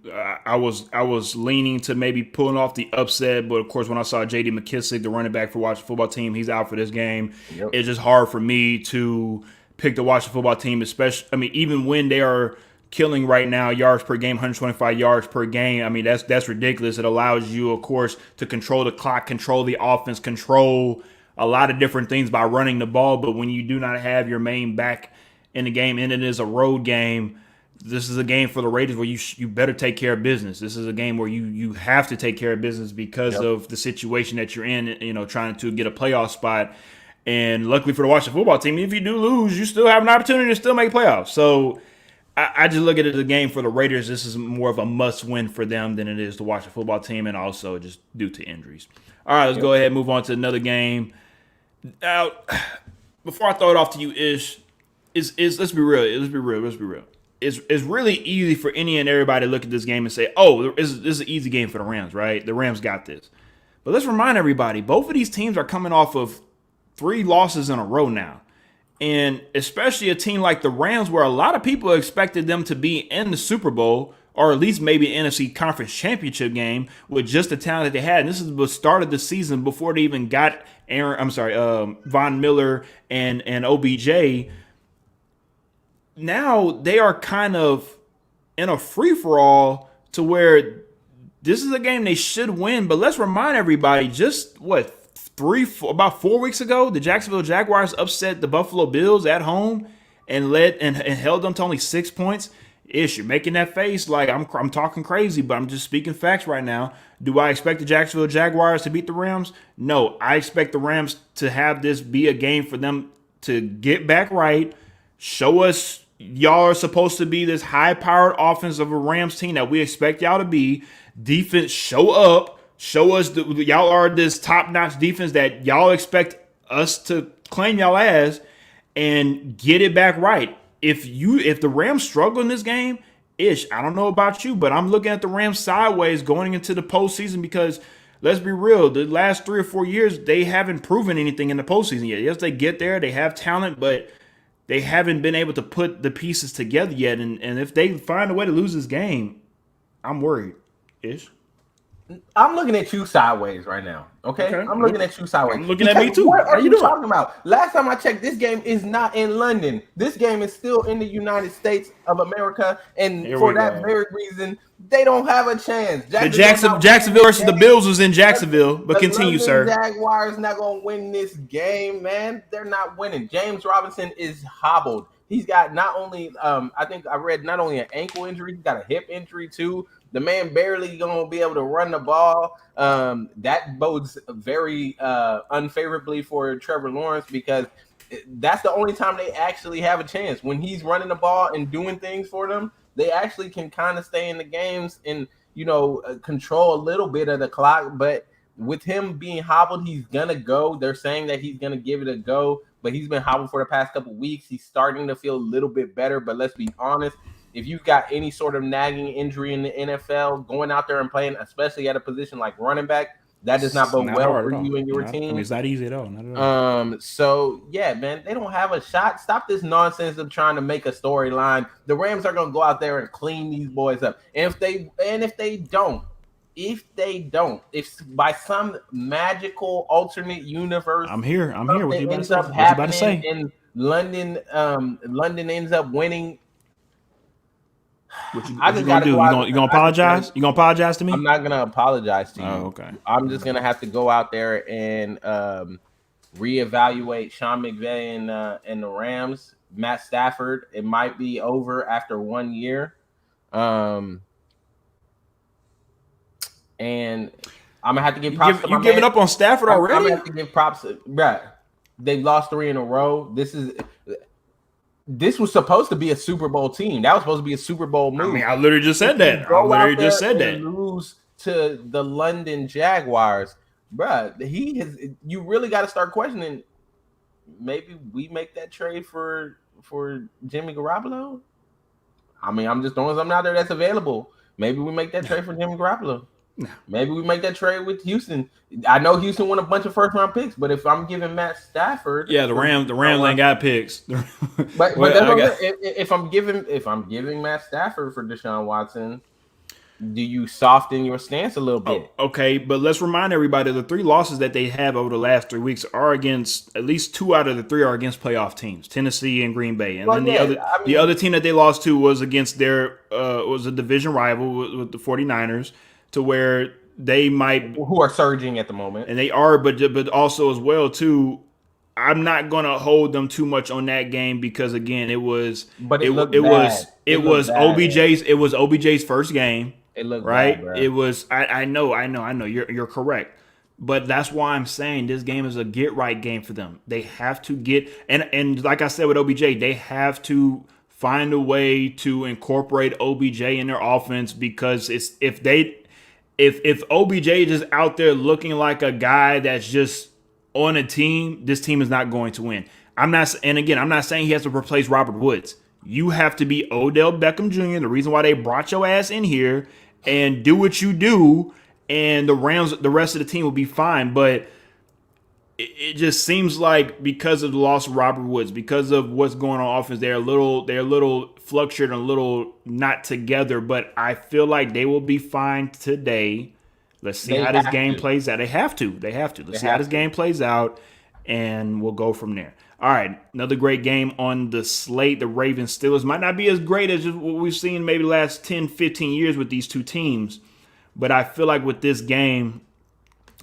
I was leaning to maybe pulling off the upset, but of course, when I saw J.D. McKissick, the running back for Washington football team, he's out for this game. Yep. It's just hard for me to pick the Washington football team, especially. I mean, even when they are killing right now yards per game, 125 yards per game. I mean, that's ridiculous. It allows you, of course, to control the clock, control the offense, control a lot of different things by running the ball. But when you do not have your main back in the game, and it is a road game, this is a game for the Raiders where you better take care of business. This is a game where you have to take care of business because of the situation that you're in, trying to get a playoff spot. And luckily for the Washington football team, if you do lose, you still have an opportunity to still make playoffs. So I just look at it as a game for the Raiders. This is more of a must-win for them than it is to watch the football team, and also just due to injuries. All right, let's go ahead and move on to another game. Now, before I throw it off to you, Ish, let's be real. It's really easy for any and everybody to look at this game and say, oh, this is an easy game for the Rams, right? The Rams got this. But let's remind everybody, both of these teams are coming off of 3 losses in a row now. And especially a team like the Rams, where a lot of people expected them to be in the Super Bowl or at least maybe NFC Conference Championship game with just the talent that they had. And this is the start of the season before they even got Von Miller and OBJ. Now they are kind of in a free-for-all to where this is a game they should win. But let's remind everybody, about 4 weeks ago, the Jacksonville Jaguars upset the Buffalo Bills at home and held them to only 6 points. You're making that face like I'm talking crazy, but I'm just speaking facts right now. Do I expect the Jacksonville Jaguars to beat the Rams? No, I expect the Rams to have this be a game for them to get back right, show us y'all are supposed to be this high-powered offense of a Rams team that we expect y'all to be. Defense, show up. Show us y'all are this top-notch defense that y'all expect us to claim y'all as, and get it back right. If the Rams struggle in this game, I don't know about you, but I'm looking at the Rams sideways going into the postseason because let's be real, the last 3 or 4 years, they haven't proven anything in the postseason yet. Yes, they get there, they have talent, but they haven't been able to put the pieces together yet. And if they find a way to lose this game, I'm worried. I'm looking at you sideways right now. Okay? I'm looking at you sideways. I'm looking at me too. What are you talking about? Last time I checked, this game is not in London. This game is still in the United States of America, and for that very reason, they don't have a chance. Jacksonville versus the Bills was in Jacksonville, but continue, sir. The Jaguars not gonna win this game, man. They're not winning. James Robinson is hobbled. He's got not only I think I read not only an ankle injury, he's got a hip injury too. The man barely going to be able to run the ball. That bodes very unfavorably for Trevor Lawrence because that's the only time they actually have a chance. When he's running the ball and doing things for them, they actually can kind of stay in the games and, control a little bit of the clock. But with him being hobbled, he's going to go. They're saying that he's going to give it a go, but he's been hobbled for the past couple of weeks. He's starting to feel a little bit better, but let's be honest. If you've got any sort of nagging injury in the NFL, going out there and playing, especially at a position like running back, that does not bode well for you and your team. It's not easy at all. Not at all. So yeah, man, they don't have a shot. Stop this nonsense of trying to make a storyline. The Rams are gonna go out there and clean these boys up. And if they don't, if by some magical alternate universe, I'm here. What you ends up happening in London, London ends up winning. What you gonna do? You gonna apologize? You gonna apologize to me? I'm not gonna apologize to you. Oh, okay. I'm just gonna have to go out there and reevaluate Sean McVay and the Rams. Matt Stafford, it might be over after 1 year. And I'm gonna have to give props. You giving up on Stafford already? I'm gonna have to give props. Right. They've lost 3 in a row. This was supposed to be a Super Bowl team. That was supposed to be a Super Bowl move. I mean, I literally just said that. Lose to the London Jaguars, bruh. You really got to start questioning. Maybe we make that trade for Jimmy Garoppolo. I mean, I'm just throwing something out there that's available. Maybe we make that trade for Jimmy Garoppolo. No. Maybe we make that trade with Houston. I know Houston won a bunch of first-round picks, but if I'm giving Matt Stafford, the Rams ain't got picks. but if I'm giving Matt Stafford for Deshaun Watson, do you soften your stance a little bit? Oh, okay, but let's remind everybody the 3 losses that they have over the last 3 weeks are against at least 2 out of the 3 are against playoff teams, Tennessee and Green Bay, and the other team that they lost to was against their was a division rival with the 49ers. To where they might, who are surging at the moment, and they are, but also as well too. I'm not gonna hold them too much on that game because again, it was OBJ's first game. It looked right. Bad, bro. It was. I know. You're correct. But that's why I'm saying this game is a get right game for them. They have to get and like I said with OBJ, they have to find a way to incorporate OBJ in their offense because if OBJ is just out there looking like a guy that's just on a team, this team is not going to win. I'm not saying he has to replace Robert Woods. You have to be Odell Beckham Jr., the reason why they brought your ass in here, and do what you do, and the rest of the team will be fine. But it just seems like because of the loss of Robert Woods, because of what's going on offense, they're a little fluctuating, a little not together. But I feel like they will be fine today. Let's see They how this have game to. plays out. They have to. They Let's see how this have to. game plays out, and we'll go from there. All right, another great game on the slate. The Ravens Steelers might not be as great as what we've seen maybe the last 10, 15 years with these two teams, but I feel like with this game,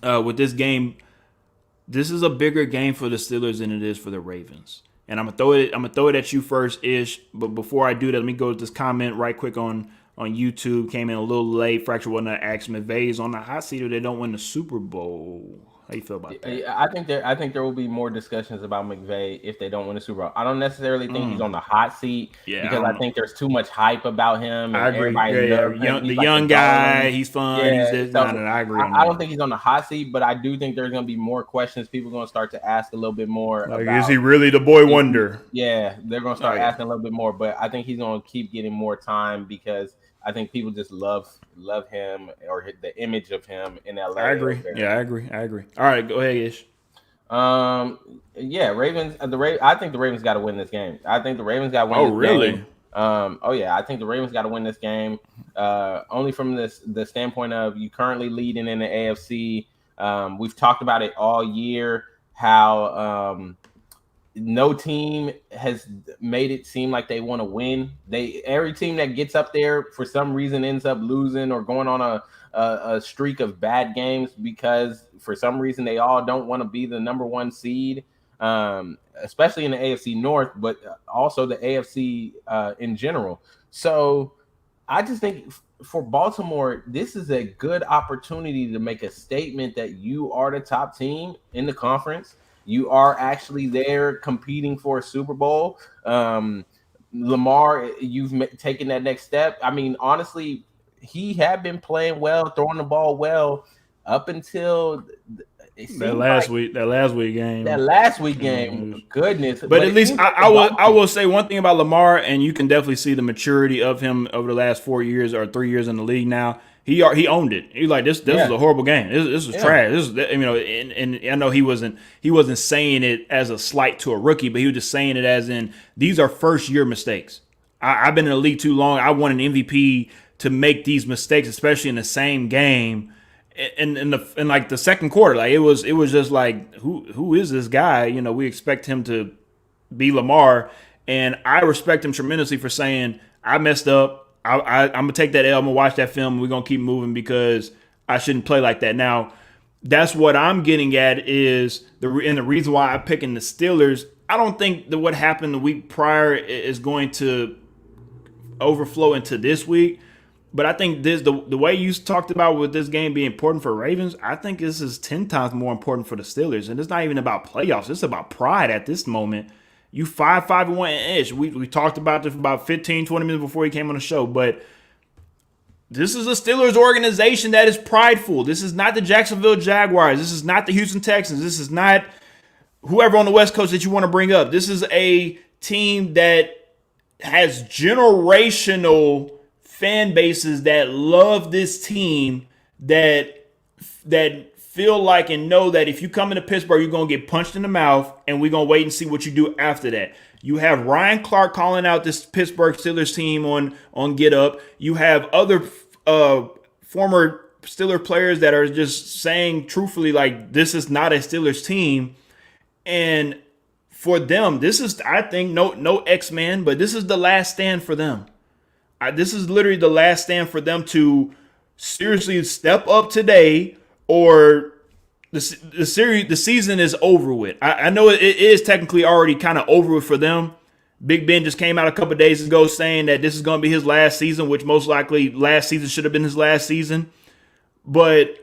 this is a bigger game for the Steelers than it is for the Ravens. And I'm gonna throw it at you first, Ish. But before I do that, let me go to this comment right quick on YouTube. Came in a little late. Fracture wasn't asked McVay is on the hot seat if they don't win the Super Bowl. How you feel about that? I think there will be more discussions about McVay if they don't win the Super Bowl. I don't necessarily think he's on the hot seat because I think there's too much hype about him. And I agree. everybody loves him. The He's like young guy, he's fun. Yeah, He's this. so I agree on I that. don't think he's on the hot seat, but I do think there's going to be more questions. People are going to start to ask a little bit more. Like, about, is he really the boy wonder? Yeah, they're going to start asking a little bit more, but I think he's going to keep getting more time because I think people just love him or the image of him in LA. I agree. Yeah, I agree. All right, go ahead, Ish. Yeah, Ravens. I think the Ravens got to win this game. I think the Ravens got to win. Oh, this really? Game. Oh yeah, I think the Ravens got to win this game. Only from the standpoint of you currently leading in the AFC. We've talked about it all year. How no team has made it seem like they want to win. Every team that gets up there for some reason ends up losing or going on a streak of bad games because for some reason they all don't want to be the number one seed, especially in the AFC North, but also the AFC in general. So I just think for Baltimore, this is a good opportunity to make a statement that you are the top team in the conference. You are actually there competing for a Super Bowl. Lamar, you've taken that next step. I mean, honestly, he had been playing well, throwing the ball well up until that last week game. That last week game, goodness. But at least I will say one thing about Lamar, and you can definitely see the maturity of him over the last 4 years or 3 years in the league now. He owned it. He's like, this was a horrible game. This was trash. This is, and I know he wasn't saying it as a slight to a rookie, but he was just saying it as in these are first year mistakes. I've been in the league too long. I want an MVP to make these mistakes, especially in the same game. In like the second quarter, like it was just like who is this guy? We expect him to be Lamar, and I respect him tremendously for saying I messed up. I'm gonna take that L. I'm gonna watch that film. And we're gonna keep moving because I shouldn't play like that. Now, that's what I'm getting at is the reason why I'm picking the Steelers. I don't think that what happened the week prior is going to overflow into this week. But I think the way you talked about with this game being important for Ravens, I think this is 10 times more important for the Steelers. And it's not even about playoffs. It's about pride at this moment. You 5-1-ish. We talked about this for about 15, 20 minutes before he came on the show. But this is a Steelers organization that is prideful. This is not the Jacksonville Jaguars. This is not the Houston Texans. This is not whoever on the West Coast that you want to bring up. This is a team that has generational fan bases that love this team, that feel like and know that if you come into Pittsburgh, you're going to get punched in the mouth, and we're going to wait and see what you do after that. You have Ryan Clark calling out this Pittsburgh Steelers team on Get Up. You have other former Steelers players that are just saying truthfully, like, this is not a Steelers team. And for them, this is, I think, no X-Men, but this is the last stand for them. This is literally the last stand for them to seriously step up today, or the season is over with. I know it is technically already kind of over with for them. Big Ben just came out a couple of days ago saying that this is going to be his last season, which most likely last season should have been his last season. But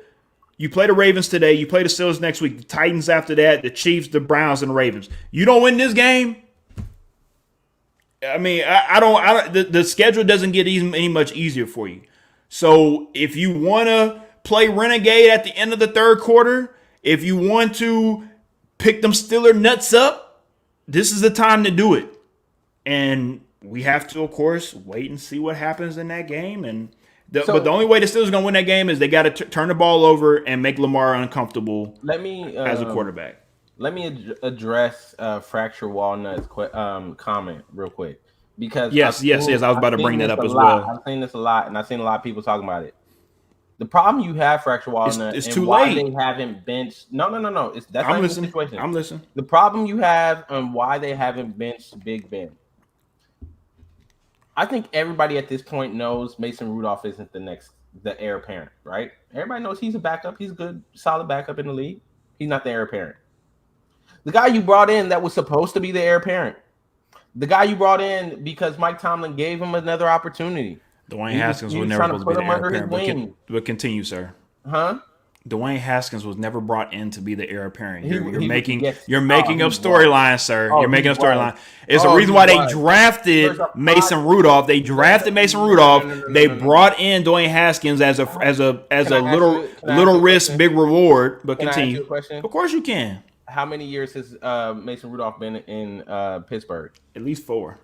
you play the Ravens today. You play the Steelers next week. The Titans after that. The Chiefs, the Browns, and the Ravens. You don't win this game. I mean, I don't. The schedule doesn't get any much easier for you. So if you want to play renegade at the end of the third quarter, if you want to pick them Steeler nuts up, this is the time to do it. And we have to, of course, wait and see what happens in that game. But the only way the Steelers are going to win that game is they got to turn the ball over and make Lamar uncomfortable let me as a quarterback. let me address Fracture Walnut's comment real quick because Yes. I was about to bring that up as well. I've seen this a lot, and I've seen a lot of people talking about it. The problem you have, Fracture Walnut, It's and too why late. they haven't benched. No. That's I'm not even the listening. situation. I'm listening. The problem you have and why they haven't benched Big Ben. I think everybody at this point knows Mason Rudolph isn't the heir apparent, right? Everybody knows he's a backup. He's a good, solid backup in the league. He's not the heir apparent. The guy you brought in that was supposed to be the heir apparent. The guy you brought in because Mike Tomlin gave him another opportunity. Dwayne Haskins was never supposed to be the heir apparent, but continue, sir. Huh? Dwayne Haskins was never brought in to be the heir apparent. You're making up storylines, sir. You're making up storylines. It's the reason why they drafted Mason Rudolph. They drafted Mason Rudolph. They brought in Dwayne Haskins as a little risk, big reward. But continue. Of course you can. How many years has Mason Rudolph been in Pittsburgh? At least 4.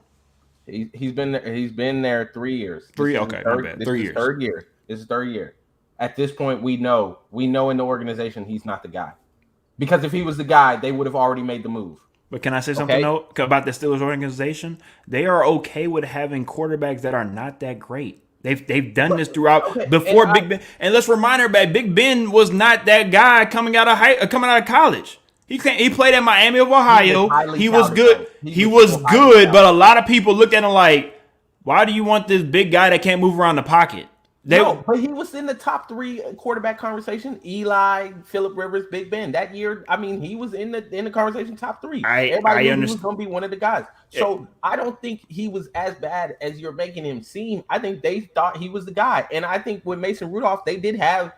He's been there 3 years. 3, okay, my bad. 3 years. Third year. This is third year. At this point, we know in the organization he's not the guy. Because if he was the guy, they would have already made the move. But can I say something though about the Steelers organization? They are okay with having quarterbacks that are not that great. They've done this throughout before Big Ben. And let's remind everybody, Big Ben was not that guy coming out of college. He played at Miami of Ohio. He was good. He was good, but a lot of people looked at him like, why do you want this big guy that can't move around the pocket? But he was in the top 3 quarterback conversation. Eli, Phillip Rivers, Big Ben. That year, I mean, he was in the conversation top 3. Everybody knew he was going to be one of the guys. So I don't think he was as bad as you're making him seem. I think they thought he was the guy. And I think with Mason Rudolph, they did have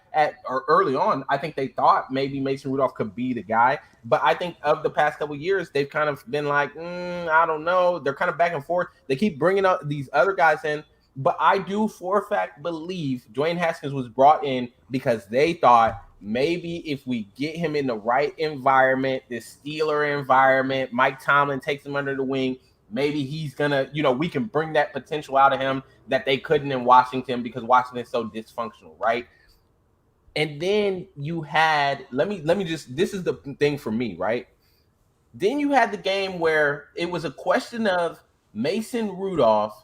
early on, I think they thought maybe Mason Rudolph could be the guy. But I think of the past couple of years, they've kind of been like, I don't know. They're kind of back and forth. They keep bringing up these other guys in. But I do for a fact believe Dwayne Haskins was brought in because they thought maybe if we get him in the right environment, this Steeler environment, Mike Tomlin takes him under the wing, maybe he's going to, we can bring that potential out of him that they couldn't in Washington because Washington is so dysfunctional, right? And then you had, let me just, this is the thing for me, right? Then you had the game where it was a question of Mason Rudolph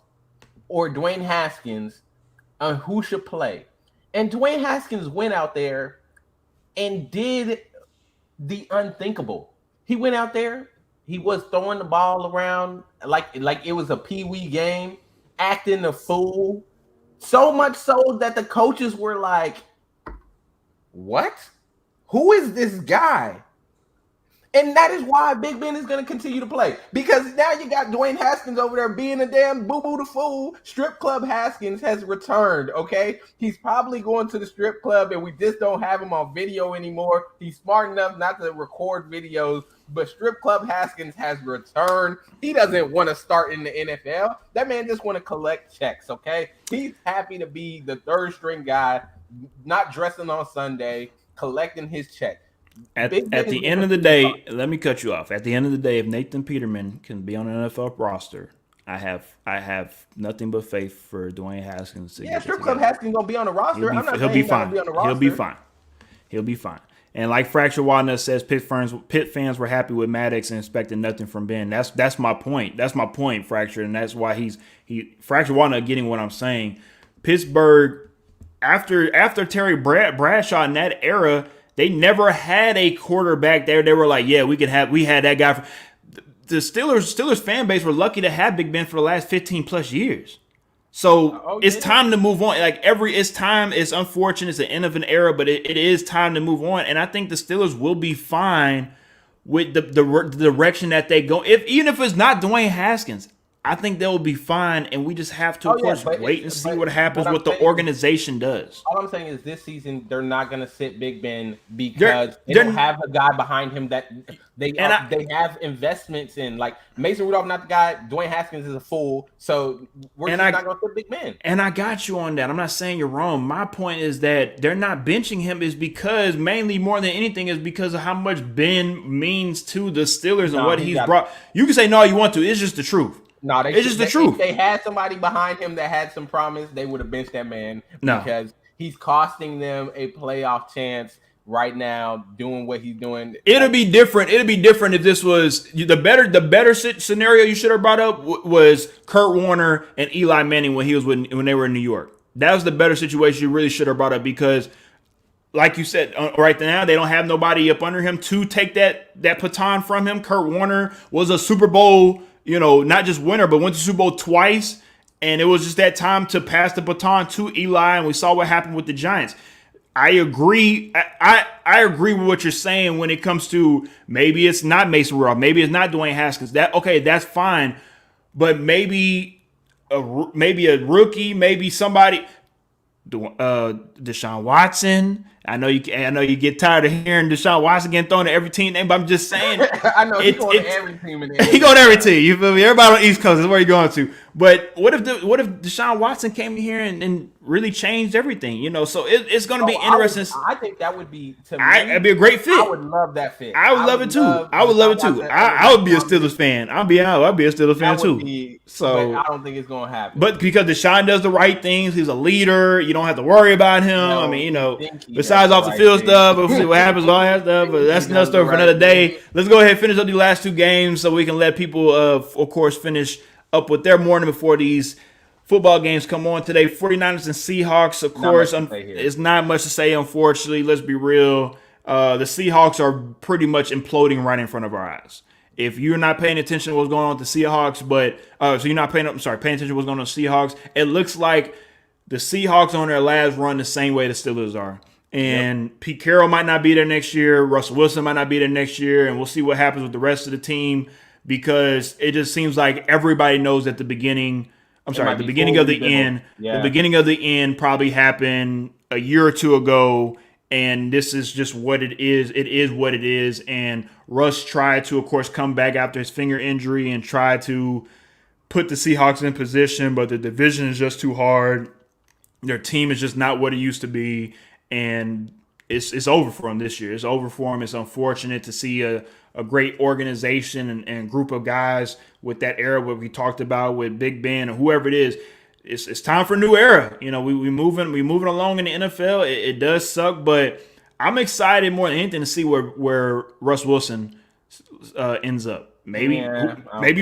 or Dwayne Haskins on who should play. And Dwayne Haskins went out there and did the unthinkable. He went out there, he was throwing the ball around like it was a pee-wee game, acting a fool. So much so that the coaches were like, what? Who is this guy? And that is why Big Ben is going to continue to play. Because now you got Dwayne Haskins over there being a damn boo-boo the fool. Strip Club Haskins has returned, okay? He's probably going to the strip club and we just don't have him on video anymore. He's smart enough not to record videos, but Strip Club Haskins has returned. He doesn't want to start in the NFL. That man just want to collect checks, okay? He's happy to be the third string guy, not dressing on Sunday, collecting his check. At the end of the day, let me cut you off. At the end of the day, if Nathan Peterman can be on an NFL roster, I have nothing but faith for Dwayne Haskins to Strip Club Haskins gonna be on the roster. He'll be fine. He'll be fine. And like Fracture Walnut says, Pitt fans were happy with Maddox and expecting nothing from Ben. That's my point. That's my point, Fracture, and that's why Fracture Walnut getting what I'm saying. Pittsburgh, after Terry Bradshaw in that era, they never had a quarterback there. They were like, yeah, we had that guy. The Steelers fan base were lucky to have Big Ben for the last 15 plus years. So it's time to move on. It's unfortunate. It's the end of an era, but it is time to move on. And I think the Steelers will be fine with the direction that they go. Even if it's not Dwayne Haskins, I think they'll be fine, and we just have to, wait and see what happens, what the organization does. All I'm saying is this season, they're not going to sit Big Ben because they don't have a guy behind him that they have investments in. Like, Mason Rudolph, not the guy. Dwayne Haskins is a fool, so we're not going to sit Big Ben. And I got you on that. I'm not saying you're wrong. My point is that they're not benching him is because, mainly more than anything, is because of how much Ben means to the Steelers and what he's brought. You can say no, you want to. It's just the truth. No, it's just the truth. If they had somebody behind him that had some promise, they would have benched that man because he's costing them a playoff chance right now doing what he's doing. It'll be different. It'll be different if this was the better scenario you should have brought up was Kurt Warner and Eli Manning when they were in New York. That was the better situation you really should have brought up because, like you said, right now they don't have nobody up under him to take that baton from him. Kurt Warner was a Super Bowl, not just winner, but went to Super Bowl twice, and it was just that time to pass the baton to Eli, and we saw what happened with the Giants. I agree. I agree with what you're saying when it comes to maybe it's not Mason Rudolph, maybe it's not Dwayne Haskins. That's fine, but maybe a rookie, maybe somebody, Deshaun Watson. I know you get tired of hearing Deshaun Watson getting thrown at every team name, but I'm just saying. I know he's going to every team in there. He going to every team. You feel me? Everybody on the East Coast is where you're going to. But what if Deshaun Watson came in here and really changed everything? So it's going to be interesting. I think that would be it'd be a great fit. I would love that fit. I would love it too. I would love it too. I would be a Steelers fan. I'd be a Steelers fan too. So I don't think it's going to happen. But because Deshaun does the right things, he's a leader. You don't have to worry about him. Besides off the field stuff, we'll see what happens with all that stuff. But that's another story for another day. Let's go ahead and finish up the last two games so we can let people, of course, finish up with their morning before these football games come on today. 49ers and Seahawks, of course. It's not much to say, unfortunately. Let's be real. The Seahawks are pretty much imploding right in front of our eyes. If you're not paying attention to what's going on with the Seahawks, so you're not paying attention to what's going on with the Seahawks, it looks like the Seahawks on their last run the same way the Steelers are. And Pete Carroll might not be there next year. Russell Wilson might not be there next year. And we'll see what happens with the rest of the team because it just seems like everybody knows at the beginning – the beginning of the end. Yeah. The beginning of the end probably happened a year or two ago, and this is just what it is. It is what it is. And Russ tried to, of course, come back after his finger injury and try to put the Seahawks in position, but the division is just too hard. Their team is just not what it used to be, and it's over for them this year. It's over for them. It's unfortunate to see a great organization and group of guys with that era what we talked about with Big Ben or whoever it is. It's time for a new era. We moving along in the NFL. It does suck, but I'm excited more than anything to see where Russ Wilson ends up. Maybe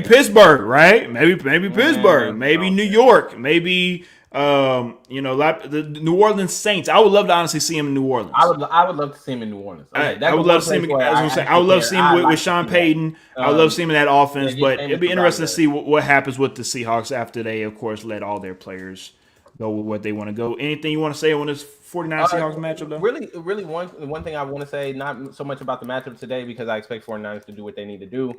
Pittsburgh, right? Maybe Pittsburgh. Maybe New York. Maybe the New Orleans Saints. I would love to honestly see him in New Orleans. I would love to see him in New Orleans. Okay, I would love to see him. I would love to see him with Sean Payton. I would love to see him in that offense. But it'd be interesting to see what happens with the Seahawks after they, of course, let all their players go with what they want to go. Anything you want to say on this 49 Seahawks matchup, though? Really, one thing I want to say, not so much about the matchup today because I expect 49ers to do what they need to do.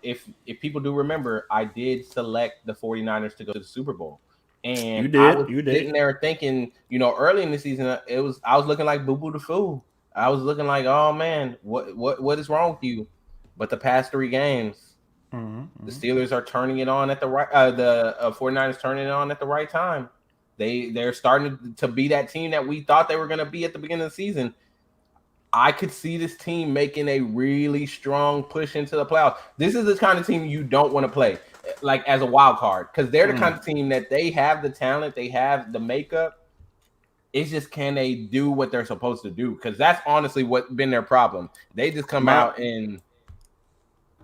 If people do remember, I did select the 49ers to go to the Super Bowl. And you I was did. Sitting there thinking, early in the season, I was looking like Boo Boo the Fool. I was looking like, oh man, what is wrong with you? But the past three games, the Steelers are turning it on at the right. The 49ers turning it on at the right time. They're starting to be that team that we thought they were going to be at the beginning of the season. I could see this team making a really strong push into the playoffs. This is the kind of team you don't want to play, like as a wild card, because they're the kind of team that they have the talent, they have the makeup. It's just, can they do what they're supposed to do? Because that's honestly what's been their problem. They just come out and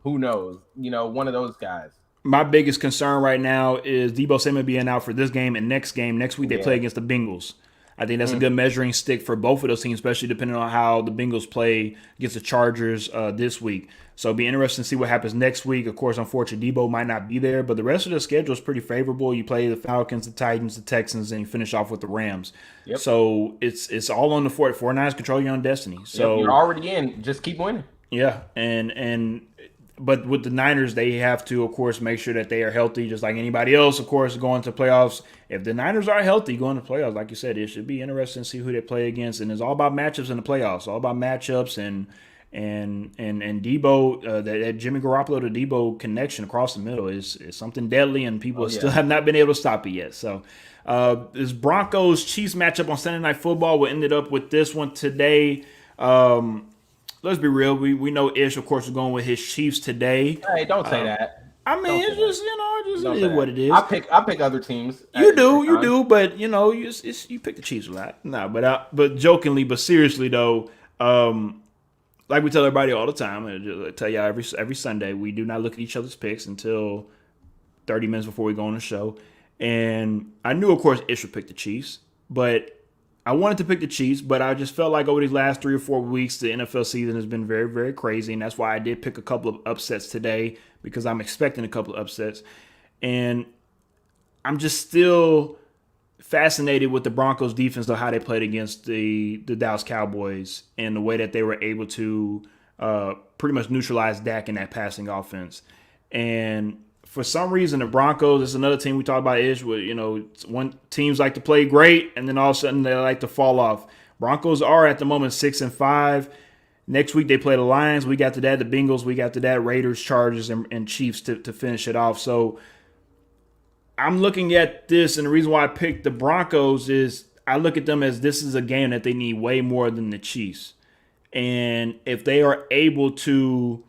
who knows, one of those guys. My biggest concern right now is Deebo Samuel being out for this game and next game. Next week they play against the Bengals. I think that's a good measuring stick for both of those teams, especially depending on how the Bengals play against the Chargers this week. So it'll be interesting to see what happens next week. Of course, unfortunately, Deebo might not be there, but the rest of the schedule is pretty favorable. You play the Falcons, the Titans, the Texans, and you finish off with the Rams. Yep. So it's all on the 49ers control your own destiny. So you're already in. Just keep winning. Yeah, but with the Niners, they have to, of course, make sure that they are healthy, just like anybody else, of course, going to playoffs. If the Niners are healthy going to playoffs, like you said, it should be interesting to see who they play against. And it's all about matchups in the playoffs, all about matchups and Deebo, that Jimmy Garoppolo to Deebo connection across the middle is something deadly, and people still have not been able to stop it yet. So this Broncos-Chiefs matchup on Sunday Night Football, we ended up with this one today. Let's be real. We know Ish, of course, is going with his Chiefs today. Hey, don't say that. I mean, it's just, it just is what it is. I pick other teams. You do, but you pick the Chiefs a lot. No, but jokingly, but seriously though, Like we tell everybody all the time, and I tell y'all every Sunday, we do not look at each other's picks until 30 minutes before we go on the show. And I knew, of course, Ish would pick the Chiefs, but I wanted to pick the Chiefs, but I just felt like over these last 3 or 4 weeks, the NFL season has been very, very crazy. And that's why I did pick a couple of upsets today because I'm expecting a couple of upsets. And I'm just still fascinated with the Broncos defense, though, how they played against the Dallas Cowboys and the way that they were able to pretty much neutralize Dak in that passing offense. And for some reason, the Broncos, it's another team we talked about, Ish, where, one teams like to play great and then all of a sudden they like to fall off. Broncos are at the moment 6-5. Next week they play the Lions. We got to that, the Bengals. We got to that, Raiders, Chargers, and Chiefs to finish it off. So I'm looking at this, and the reason why I picked the Broncos is I look at them as this is a game that they need way more than the Chiefs. And if they are able to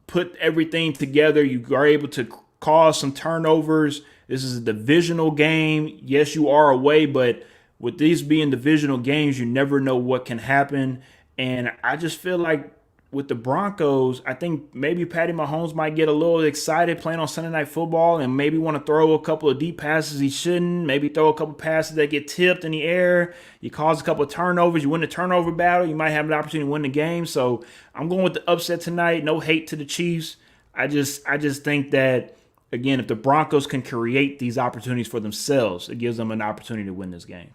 put everything together, you are able to cause some turnovers. This is a divisional game. Yes, you are away, but with these being divisional games, you never know what can happen. And I just feel like with the Broncos, I think maybe Patty Mahomes might get a little excited playing on Sunday Night Football and maybe want to throw a couple of deep passes he shouldn't, maybe throw a couple passes that get tipped in the air. You cause a couple of turnovers, you win the turnover battle, you might have an opportunity to win the game. So I'm going with the upset tonight. No hate to the Chiefs. I just think that, again, if the Broncos can create these opportunities for themselves, it gives them an opportunity to win this game.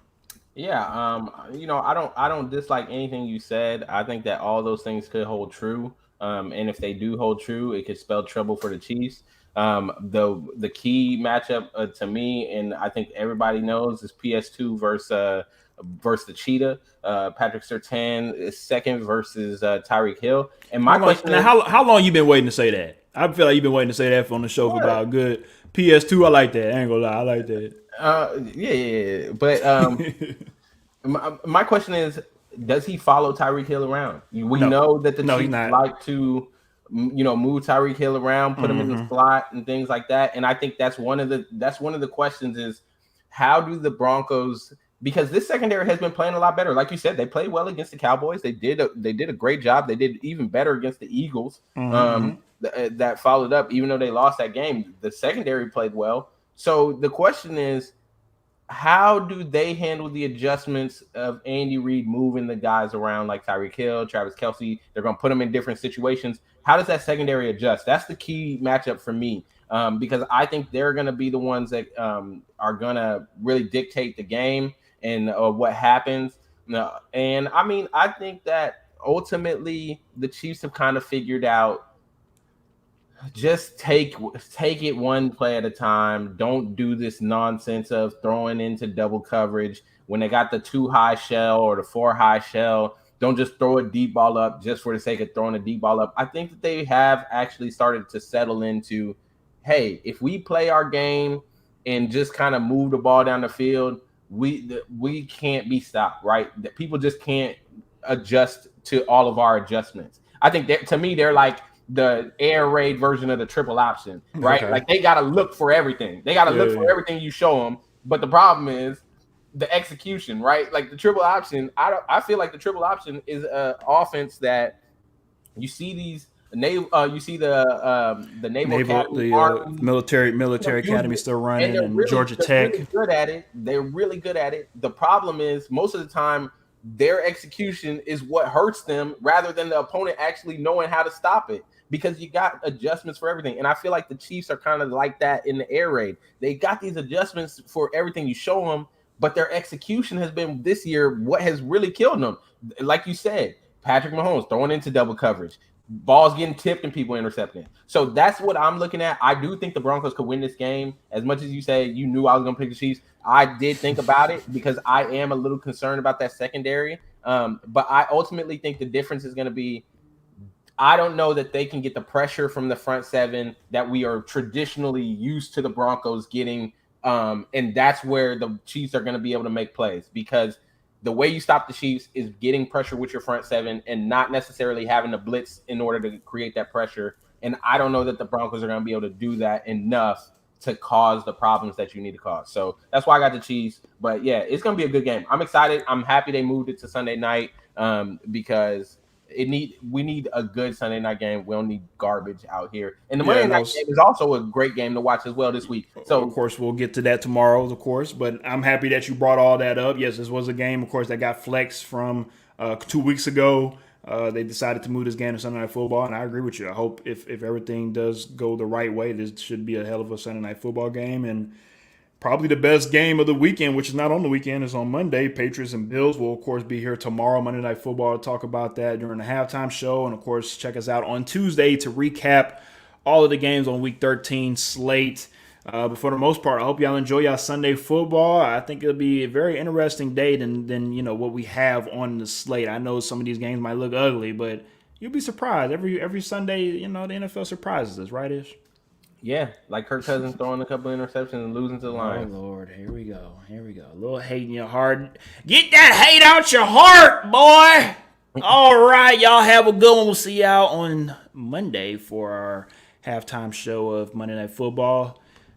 Yeah, I don't dislike anything you said. I think that all those things could hold true. And if they do hold true, it could spell trouble for the Chiefs. The key matchup to me, and I think everybody knows, is PS2 versus the Cheetah. Patrick Surtain is second versus Tyreek Hill. And my question is, how long you been waiting to say that? I feel like you've been waiting to say that on the show for about a good PS2. I like that. I ain't gonna lie, I like that. Yeah. But my question is, does he follow Tyreek Hill around? We know that the Chiefs like to, move Tyreek Hill around, put him in the slot and things like that. And I think that's one of the questions is, how do the Broncos, because this secondary has been playing a lot better. Like you said, they played well against the Cowboys. They did a great job. They did even better against the Eagles. That followed up, even though they lost that game. The secondary played well. So the question is, how do they handle the adjustments of Andy Reid moving the guys around like Tyreek Hill, Travis Kelce? They're going to put them in different situations. How does that secondary adjust? That's the key matchup for me, because I think they're going to be the ones that are going to really dictate the game and what happens. And I mean, I think that ultimately the Chiefs have kind of figured out, just take it one play at a time. Don't do this nonsense of throwing into double coverage when they got the 2 high shell or the 4 high shell. Don't just throw a deep ball up just for the sake of throwing a deep ball up. I think that they have actually started to settle into, hey, if we play our game and just kind of move the ball down the field, we can't be stopped, right? That people just can't adjust to all of our adjustments. I think that, to me, they're like the air raid version of the triple option, right? Okay. Like they got to look for everything. They got to look for everything you show them. But the problem is the execution, right? Like the triple option, I feel like the triple option is an offense that you see these you see the Naval Academy, military academy still running, and Georgia Tech. Really good at it. They're really good at it. The problem is most of the time their execution is what hurts them rather than the opponent actually knowing how to stop it, because you got adjustments for everything. And I feel like the Chiefs are kind of like that in the air raid. They got these adjustments for everything you show them, but their execution has been this year what has really killed them. Like you said, Patrick Mahomes throwing into double coverage, balls getting tipped and people intercepting. So that's what I'm looking at. I do think the Broncos could win this game. As much as you say you knew I was going to pick the Chiefs, I did think about it because I am a little concerned about that secondary. But I ultimately think the difference is going to be, I don't know that they can get the pressure from the front seven that we are traditionally used to the Broncos getting. And that's where the Chiefs are going to be able to make plays, because the way you stop the Chiefs is getting pressure with your front seven and not necessarily having to blitz in order to create that pressure. And I don't know that the Broncos are going to be able to do that enough to cause the problems that you need to cause. So that's why I got the Chiefs. But yeah, it's gonna be a good game. I'm excited. I'm happy they moved it to Sunday night because we need a good Sunday night game. We don't need garbage out here. And the Monday night game is also a great game to watch as well this week. So of course we'll get to that tomorrow, of course. But I'm happy that you brought all that up. Yes, this was a game, of course, that got flexed from 2 weeks ago. They decided to move this game to Sunday Night Football, and I agree with you. I hope if everything does go the right way, this should be a hell of a Sunday Night Football game, and probably the best game of the weekend, which is not on the weekend, is on Monday. Patriots and Bills will, of course, be here tomorrow, Monday Night Football, to talk about that during the halftime show, and, of course, check us out on Tuesday to recap all of the games on Week 13 slate. But for the most part, I hope y'all enjoy y'all Sunday football. I think it'll be a very interesting day than what we have on the slate. I know some of these games might look ugly, but you'll be surprised. Every Sunday, the NFL surprises us, right, Ish? Yeah, like Kirk Cousins throwing a couple interceptions and losing to the Lions. Oh, Lord, here we go. A little hate in your heart. Get that hate out your heart, boy. All right, y'all have a good one. We'll see y'all on Monday for our halftime show of Monday Night Football.